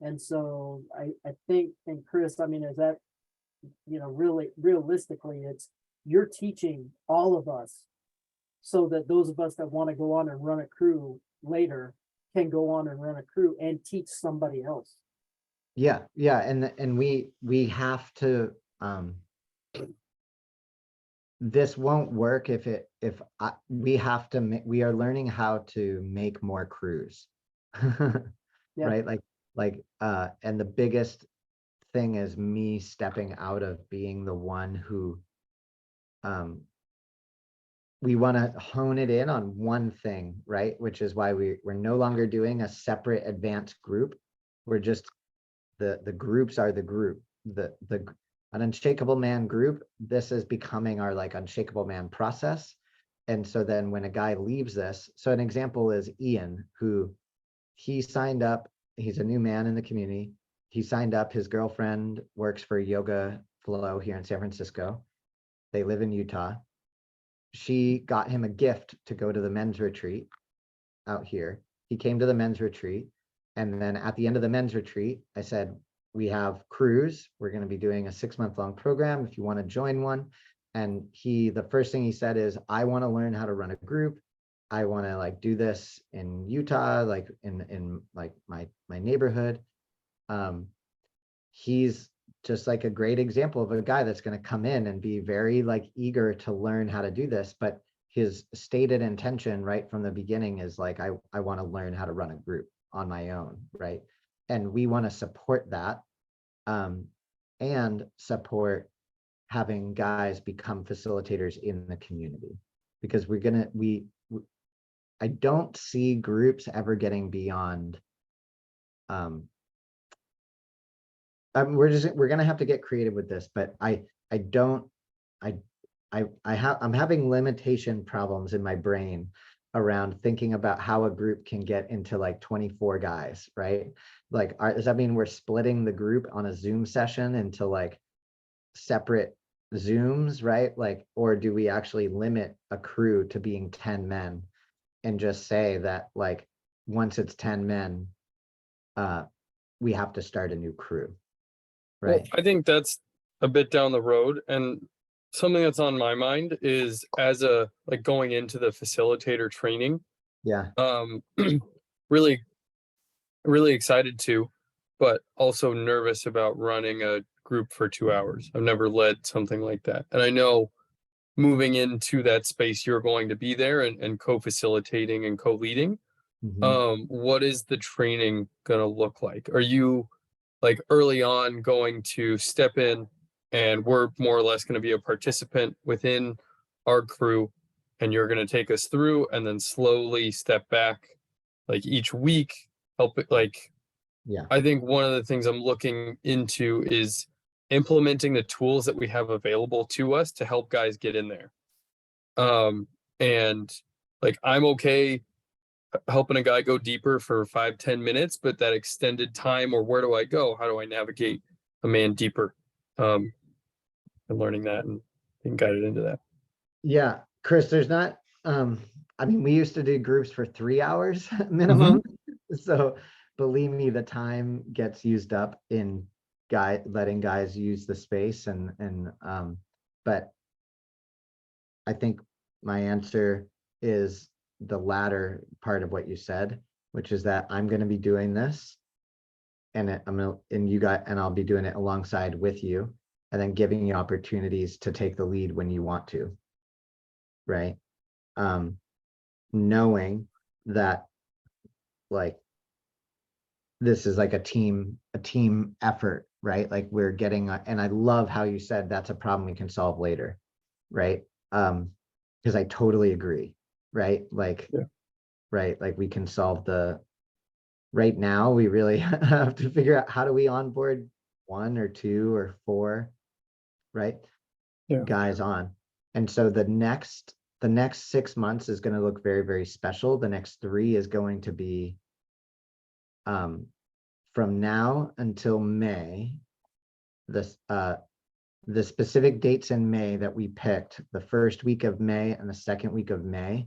And so I think, and Chris, I mean, is that, you know, really realistically, it's, you're teaching all of us so that those of us that want to go on and run a crew later can go on and run a crew and teach somebody else. Yeah, and we have to this won't work we are learning how to make more crews. Yeah. Right, and the biggest thing is me stepping out of being the one who we want to hone it in on one thing, right? Which is why we're no longer doing a separate advanced group. We're just the groups are the group. An Unshakable Man group, this is becoming our like Unshakable Man process. And so then when a guy leaves this, so an example is Ian, who he signed up, he's a new man in the community. He signed up, his girlfriend works for Yoga Flow here in San Francisco. They live in Utah. She got him a gift to go to the men's retreat out here. He came to the men's retreat. And then at the end of the men's retreat, I said, we have crews. We're going to be doing a 6-month-long program if you want to join one. And the first thing he said is, I want to learn how to run a group. I want to like do this in Utah, like in like my neighborhood. He's just like a great example of a guy that's going to come in and be very like eager to learn how to do this. But his stated intention right from the beginning is like, I want to learn how to run a group on my own, right? And we want to support that and support having guys become facilitators in the community, because I don't see groups ever getting beyond we're gonna have to get creative with this, but I'm having limitation problems in my brain around thinking about how a group can get into like 24 guys, right? Like, does that mean we're splitting the group on a Zoom session into like separate Zooms, right? Like, or do we actually limit a crew to being 10 men and just say that like, once it's 10 men, we have to start a new crew, Well, right? I think that's a bit down the road, and something that's on my mind is as a like going into the facilitator training, Yeah, really, really excited to, but also nervous about running a group for 2 hours. I've never led something like that. And I know moving into that space, you're going to be there and co-facilitating and co-leading. mhm. What is the training gonna look like? Are you like early on going to step in and we're more or less going to be a participant within our crew and you're going to take us through and then slowly step back like each week, help it like Yeah, I think one of the things I'm looking into is implementing the tools that we have available to us to help guys get in there. And like I'm okay helping a guy go deeper for 5-10 minutes, but that extended time or where do I go? How do I navigate a man deeper? And learning that and being guided into that. yeah, Chris, there's not, I mean, we used to do groups for 3 hours minimum. So believe me, the time gets used up in letting guys use the space but I think my answer is the latter part of what you said, which is that I'm going to be doing this and I'll be doing it alongside with you and then giving you opportunities to take the lead when you want to, right? Knowing that like this is like a team effort, right? Like we're getting, and I love how you said that's a problem we can solve later, right? Because I totally agree, right? Like, yeah. Right, like we can solve right now, we really have to figure out how do we onboard 1 or 2 or 4, right? Yeah. Guys on. And so the next 6 months is going to look very, very special. The next 3 is going to be from now until May, the specific dates in May that we picked, the first week of May and the second week of May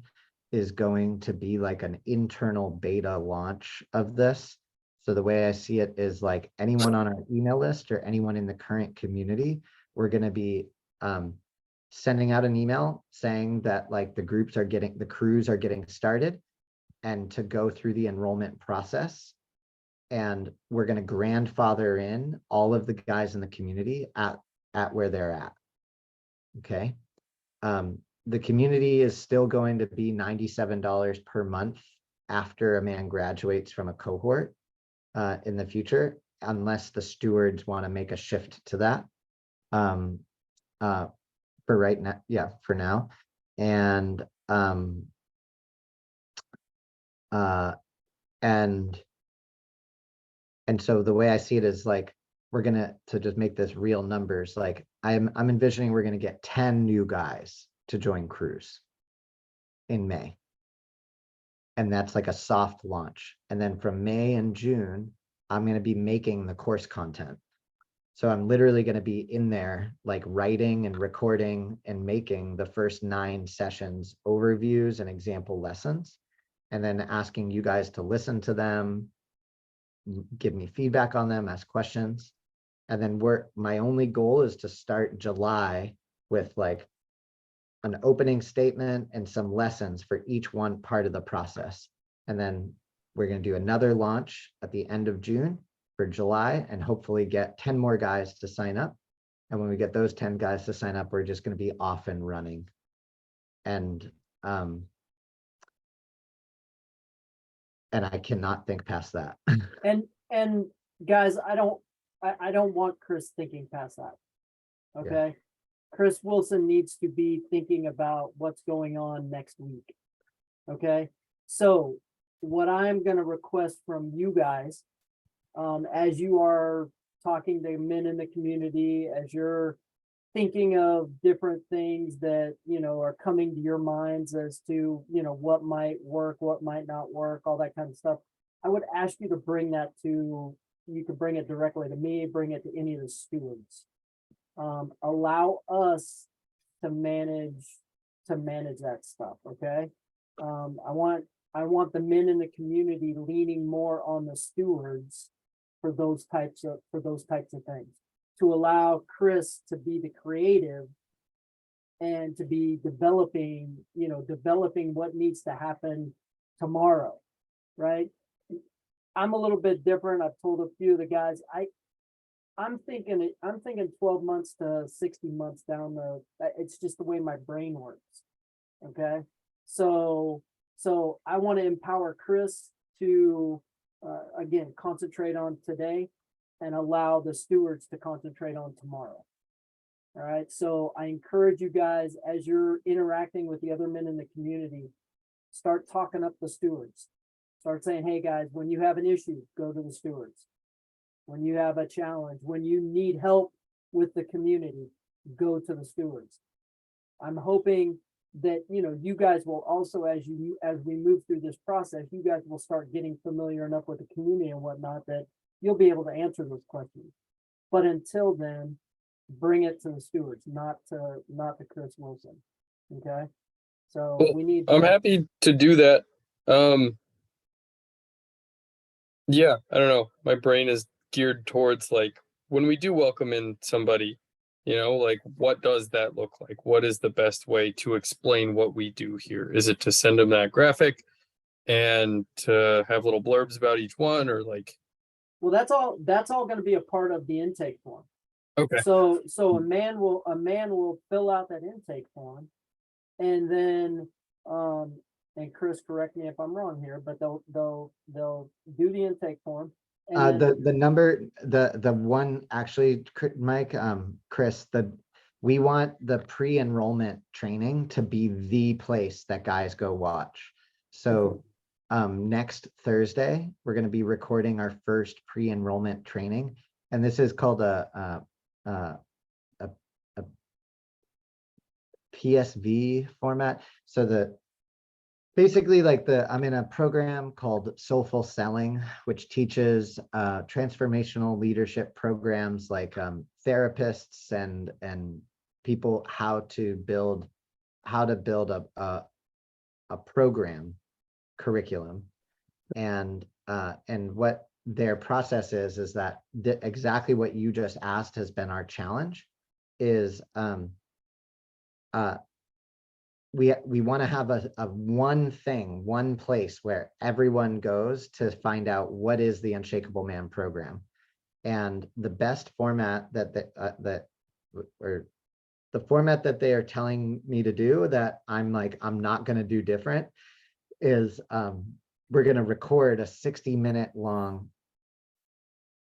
is going to be like an internal beta launch of this. So the way I see it is like anyone on our email list or anyone in the current community, we're going to be sending out an email saying that like the crews are getting started and to go through the enrollment process. And we're going to grandfather in all of the guys in the community at where they're at. Okay. The community is still going to be $97 per month after a man graduates from a cohort in the future, unless the stewards want to make a shift to that. For right now, yeah, for now. And so the way I see it is like we're gonna to just make this real numbers. Like I'm envisioning we're gonna get 10 new guys to join crews in May. And that's like a soft launch. And then from May and June, I'm going to be making the course content. So I'm literally going to be in there like writing and recording and making the first 9 sessions, overviews and example lessons, and then asking you guys to listen to them, give me feedback on them, ask questions. And then my only goal is to start July with like an opening statement and some lessons for each one part of the process. And then we're going to do another launch at the end of June for July and hopefully get 10 more guys to sign up. And when we get those 10 guys to sign up, we're just going to be off and running. And I cannot think past that. And guys, I don't want Chris thinking past that. Okay. Chris Wilson needs to be thinking about what's going on next week. Okay. So what I'm going to request from you guys as you are talking to men in the community, as you're thinking of different things that, you know, are coming to your minds as to, you know, what might work, what might not work, all that kind of stuff. I would ask you to bring that to, you could bring it directly to me, bring it to any of the stewards. Allow us to manage that stuff. Okay. I want the men in the community leaning more on the stewards for those types of things, to allow Chris to be the creative and to be developing what needs to happen tomorrow. Right. I'm a little bit different. I've told a few of the guys, I'm thinking 12 months to 60 months down it's just the way my brain works. Okay. So I want to empower Chris to, again, concentrate on today and allow the stewards to concentrate on tomorrow. All right. So I encourage you guys, as you're interacting with the other men in the community, start talking up the stewards. Start saying, hey guys, when you have an issue, go to the stewards. When you have a challenge, when you need help with the community, go to the stewards. I'm hoping that, you know, you guys will also, as we move through this process, you guys will start getting familiar enough with the community and whatnot that you'll be able to answer those questions. But until then, bring it to the stewards, not to Chris Wilson. Okay. So Well, we need. I'm happy to do that. Yeah, I don't know. My brain is geared towards like when we do welcome in somebody, you know, like what does that look like? What is the best way to explain what we do here? Is it to send them that graphic and to have little blurbs about each one, or like? Well, that's all going to be a part of the intake form. Okay. So a man will fill out that intake form, and then and Chris, correct me if I'm wrong here, but they'll do the intake form. And The one actually, Mike, Chris, we want the pre-enrollment training to be the place that guys go watch. So next Thursday, we're going to be recording our first pre-enrollment training. And this is called a PSV format. So basically I'm in a program called Soulful Selling, which teaches transformational leadership programs like therapists and people how to build a program curriculum. And what their process is that exactly what you just asked has been our challenge is we want to have a one place where everyone goes to find out what is the Unshakable Man program. And the best format the format that they are telling me to do that I'm not going to do different is we're going to record a 60-minute long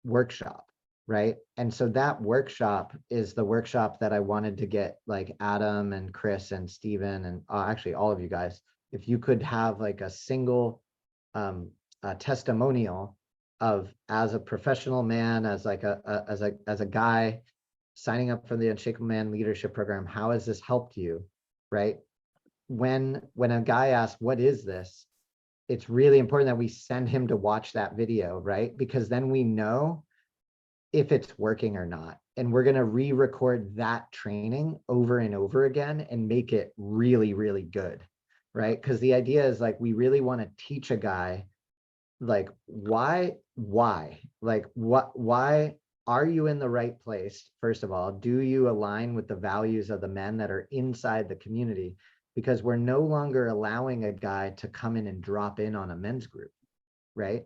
workshop. Right. And so that workshop is the workshop that I wanted to get like Adam and Chris and Steven and actually all of you guys, if you could have like a single testimonial of, as a professional man, as a guy signing up for the Unshakable Man Leadership Program, how has this helped you? Right. When a guy asks, what is this? It's really important that we send him to watch that video, right? Because then we know if it's working or not. And we're going to re-record that training over and over again and make it really, really good, right? Because the idea is like, we really want to teach a guy, like, why, like, why are you in the right place? First of all, do you align with the values of the men that are inside the community? Because we're no longer allowing a guy to come in and drop in on a men's group, right?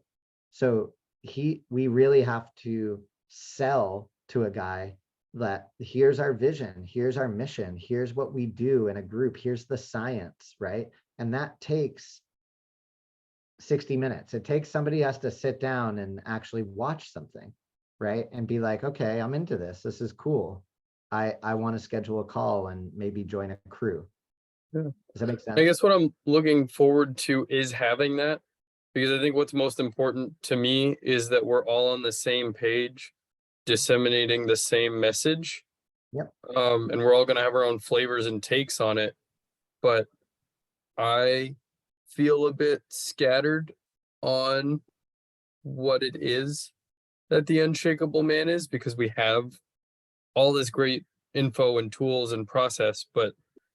So we really have to sell to a guy that here's our vision, here's our mission, here's what we do in a group, here's the science, right? And that takes 60 minutes. It takes somebody has to sit down and actually watch something, right? And be like, okay, I'm into this. This is cool. I want to schedule a call and maybe join a crew. Yeah. Does that make sense? I guess what I'm looking forward to is having that Because I think what's most important to me is that we're all on the same page, disseminating the same message. Yep. And we're all gonna have our own flavors and takes on it. But I feel a bit scattered on what it is that the Unshakable Man is, because we have all this great info and tools and process, but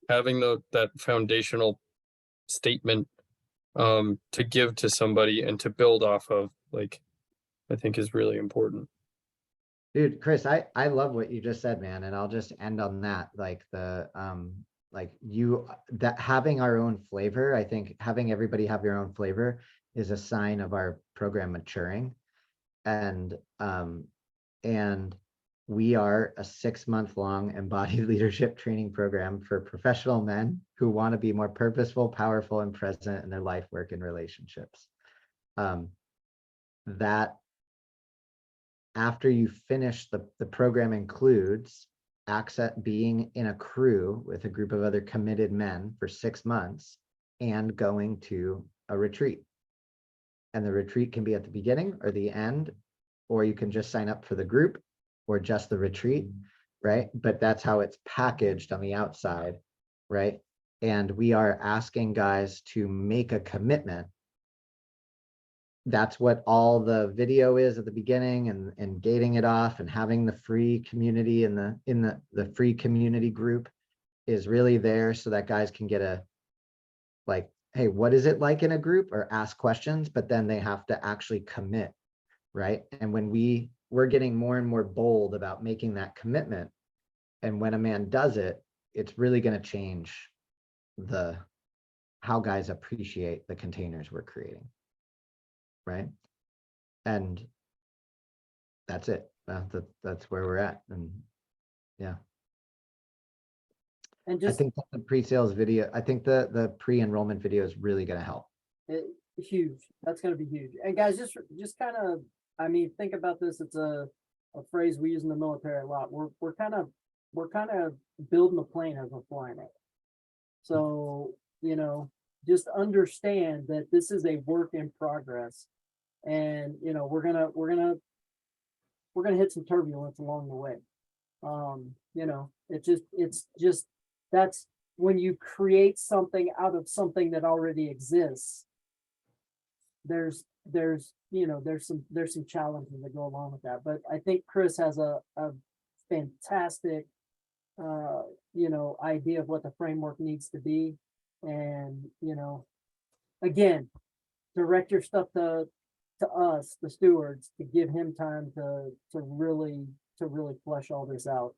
having that foundational statement to give to somebody and to build off of, like, I think is really important. Dude, Chris, I love what you just said, man. And I'll just end on that. Like that having our own flavor, I think having everybody have your own flavor is a sign of our program maturing. And we are a 6-month-long embodied leadership training program for professional men who want to be more purposeful, powerful, and present in their life, work, and relationships. That after you finish the program includes being in a crew with a group of other committed men for 6 months and going to a retreat. And the retreat can be at the beginning or the end, or you can just sign up for the group or just the retreat, right? But that's how it's packaged on the outside, right? And we are asking guys to make a commitment. That's what all the video is at the beginning, and gating it off and having the free community in the free community group is really there so that guys can get a, like, hey, what is it like in a group, or ask questions, but then they have to actually commit, right? And when we're getting more and more bold about making that commitment, and when a man does it, it's really going to change how guys appreciate the containers we're creating, right? And that's it. That's where we're at. And yeah, And I just think the pre-sales video, I think the pre-enrollment video is really going to help. huge. That's going to be huge. And guys, just kind of, I mean, think about this. It's a phrase we use in the military a lot. We're kind of building the plane as we're flying it. So, just understand that this is a work in progress, and we're gonna hit some turbulence along the way. It's just that's when you create something out of something that already exists. There's some challenges that go along with that, but I think Chris has a fantastic idea of what the framework needs to be. And again, direct your stuff to us, the stewards, to give him time to really flesh all this out.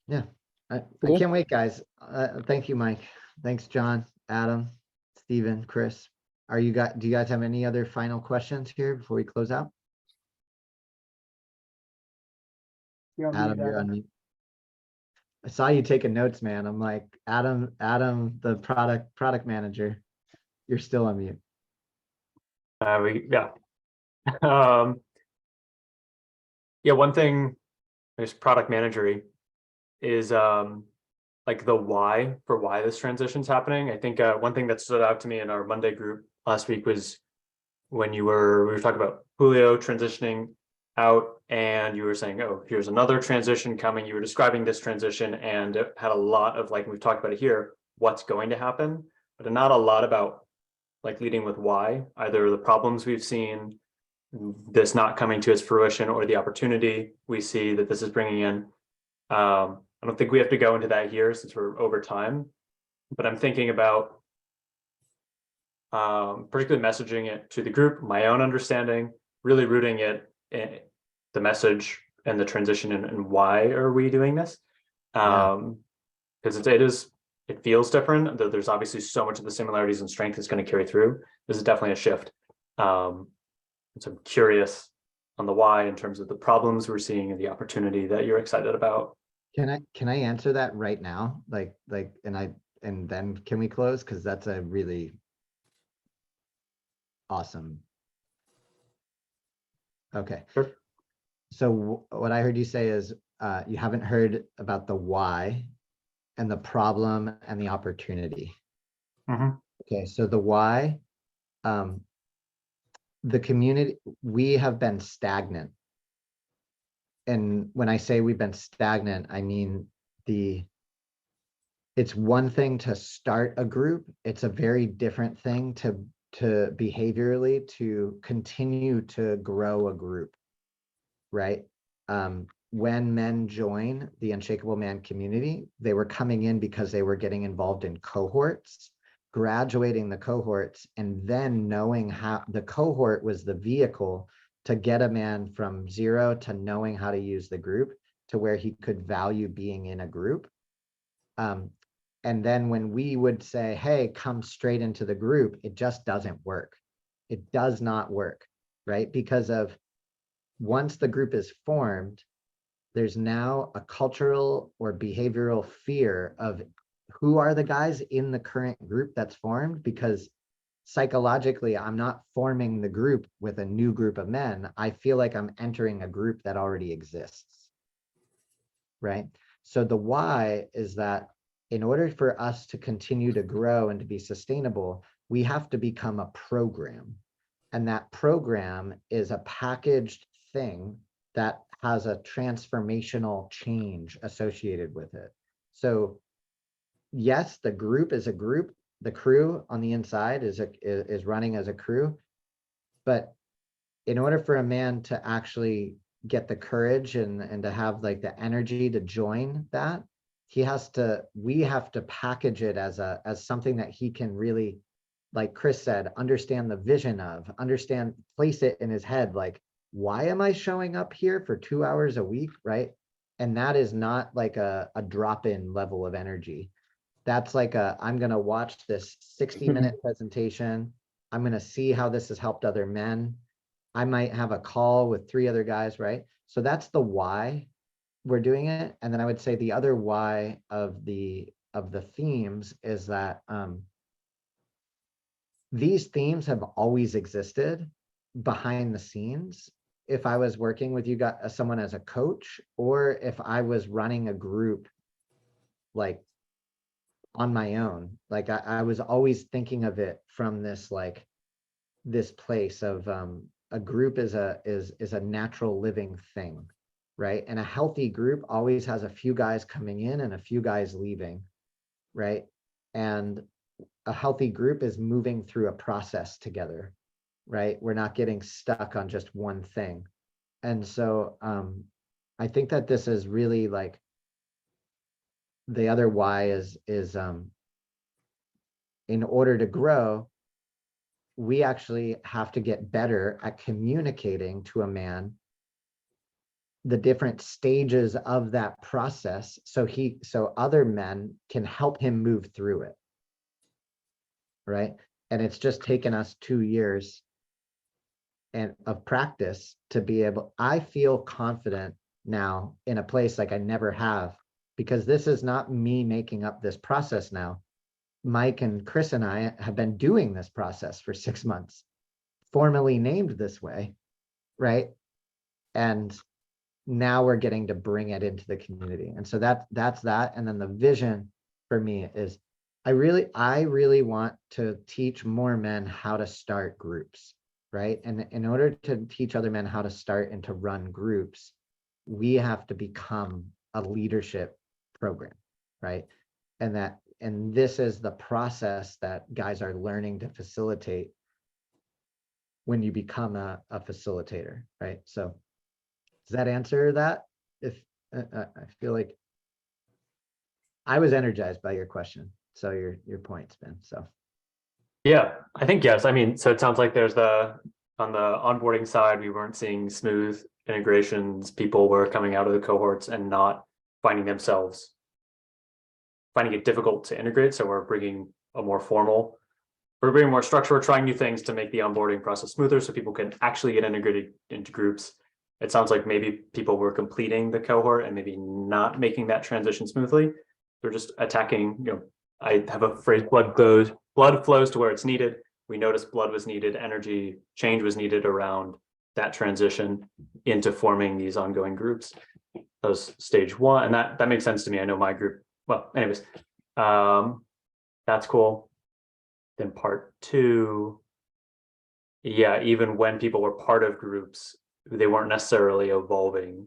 Yeah, I Cool. can't wait, guys. Thank you, Mike. Thanks, John, Adam, Stephen, Chris. Do you guys have any other final questions here before we close out? You're on Adam, mute, you're on mute. I saw you taking notes, man. I'm like, Adam, the product manager, you're still on mute. One thing, there's product managery, is like the why for why this transition's happening. I think one thing that stood out to me in our Monday group last week was when we were talking about Julio transitioning out, and you were saying, oh, here's another transition coming. You were describing this transition, and it had a lot of, like, we've talked about it here, what's going to happen, but not a lot about, like, leading with why, either the problems we've seen, this not coming to its fruition, or the opportunity we see that this is bringing in. I don't think we have to go into that here since we're over time, but I'm thinking about particularly messaging it to the group, my own understanding, really rooting it in the message and the transition, and why are we doing this? Because it feels different. There's obviously so much of the similarities and strength is going to carry through. This is definitely a shift. So I'm curious on the why in terms of the problems we're seeing and the opportunity that you're excited about. Can I answer that right now? And then can we close? Because that's a really awesome. Okay. Sure. So what I heard you say is you haven't heard about the why and the problem and the opportunity. Mm-hmm. Okay, so the why, the community, we have been stagnant. And when I say we've been stagnant, I mean it's one thing to start a group. It's a very different thing to behaviorally to continue to grow a group, right? When men join the Unshakable Man community, they were coming in because they were getting involved in cohorts, graduating the cohorts, and then knowing how the cohort was the vehicle to get a man from 0 to knowing how to use the group to where he could value being in a group. And then when we would say, hey, come straight into the group, it just doesn't work. It does not work, right? Because of once the group is formed, there's now a cultural or behavioral fear of who are the guys in the current group that's formed, because psychologically, I'm not forming the group with a new group of men. I feel like I'm entering a group that already exists, right? So the why is that in order for us to continue to grow and to be sustainable, we have to become a program. And that program is a packaged thing that has a transformational change associated with it. So yes, the group is a group. The crew on the inside is running as a crew. But in order for a man to actually get the courage and to have like the energy to join that, we have to package it as something that he can really, like Chris said, understand the vision of, place it in his head, like, why am I showing up here for 2 hours a week, right? And that is not like a drop-in level of energy. That's like I'm gonna watch this 60-minute presentation. I'm gonna see how this has helped other men. I might have a call with 3 other guys, right? So that's the why we're doing it. And then I would say the other why of the themes is that these themes have always existed behind the scenes. If I was working with you guys, someone as a coach, or if I was running a group like on my own, like I was always thinking of it from this like this place of a group is a natural living thing, right? And a healthy group always has a few guys coming in and a few guys leaving, right? And a healthy group is moving through a process together, right? We're not getting stuck on just one thing. And so I think that this is really like the other why is in order to grow, we actually have to get better at communicating to a man the different stages of that process so other men can help him move through it, right? And it's just taken us 2 years and of practice to be able, I feel confident now in a place like I never have, because this is not me making up this process now. Mike and Chris and I have been doing this process for 6 months, formally named this way, right? And now we're getting to bring it into the community. And so that's that. And then the vision for me is I really want to teach more men how to start groups, right? And in order to teach other men how to start and to run groups, we have to become a leadership program, right? And this is the process that guys are learning to facilitate when you become a facilitator, right? So does that answer that? If I feel like I was energized by your question, so your points, Ben. So Yeah, I think yes. I mean, so it sounds like there's on the onboarding side, we weren't seeing smooth integrations. People were coming out of the cohorts and not finding it difficult to integrate. So we're bringing more structure. We're trying new things to make the onboarding process smoother so people can actually get integrated into groups. It sounds like maybe people were completing the cohort and maybe not making that transition smoothly. They're just attacking, I have a phrase, blood flows to where it's needed. We noticed blood was needed, energy change was needed around that transition into forming these ongoing groups. That was stage 1, and that makes sense to me. I know my group, well, anyways, that's cool. Then part two, yeah, even when people were part of groups, they weren't necessarily evolving.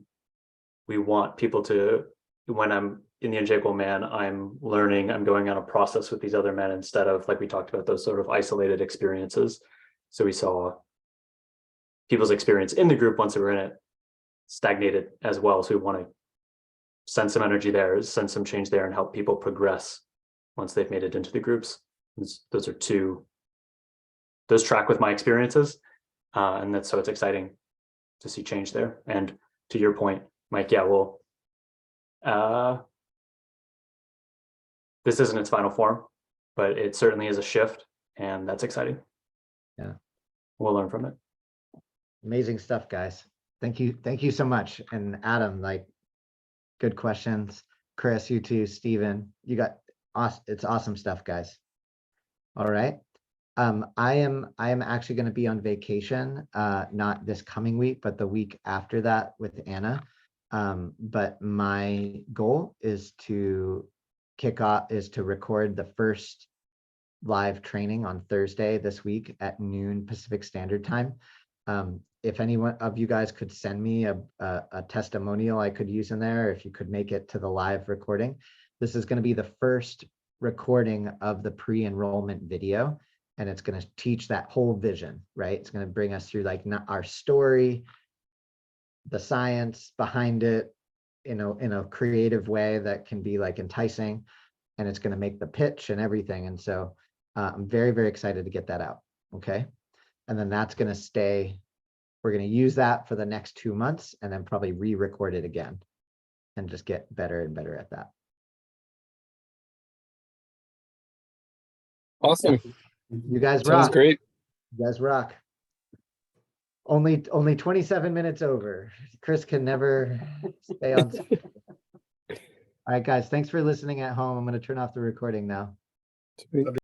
We want people to, when I'm in the Unshakable Man, I'm learning, I'm going on a process with these other men instead of, like we talked about, those sort of isolated experiences. So we saw people's experience in the group once they were in it stagnated as well. So we want to send some energy there, send some change there, and help people progress once they've made it into the groups. Those are two, those track with my experiences. And that's, so it's exciting to see change there. And to your point, Mike, yeah, well, this isn't its final form, but it certainly is a shift, and that's exciting. Yeah. We'll learn from it. Amazing stuff, guys. Thank you so much. And Adam, like, good questions. Chris, you too. Steven, you got awesome. It's awesome stuff, guys. All right. I am actually going to be on vacation, not this coming week, but the week after that with Anna. But my goal is to record the first live training on Thursday this week at noon Pacific Standard Time. If anyone of you guys could send me a testimonial I could use in there, if you could make it to the live recording. This is going to be the first recording of the pre-enrollment video, and it's going to teach that whole vision, right? It's going to bring us through like our story, the science behind it, in a creative way that can be like enticing, and it's going to make the pitch and everything. And so I'm very, very excited to get that out. Okay. And then that's going to stay. We're going to use that for the next 2 months and then probably re-record it again and just get better and better at that. Awesome. You guys Sounds rock. great. You guys rock. Only 27 minutes over. Chris can never stay on. All right, guys, thanks for listening at home. I'm going to turn off the recording now. Sweet.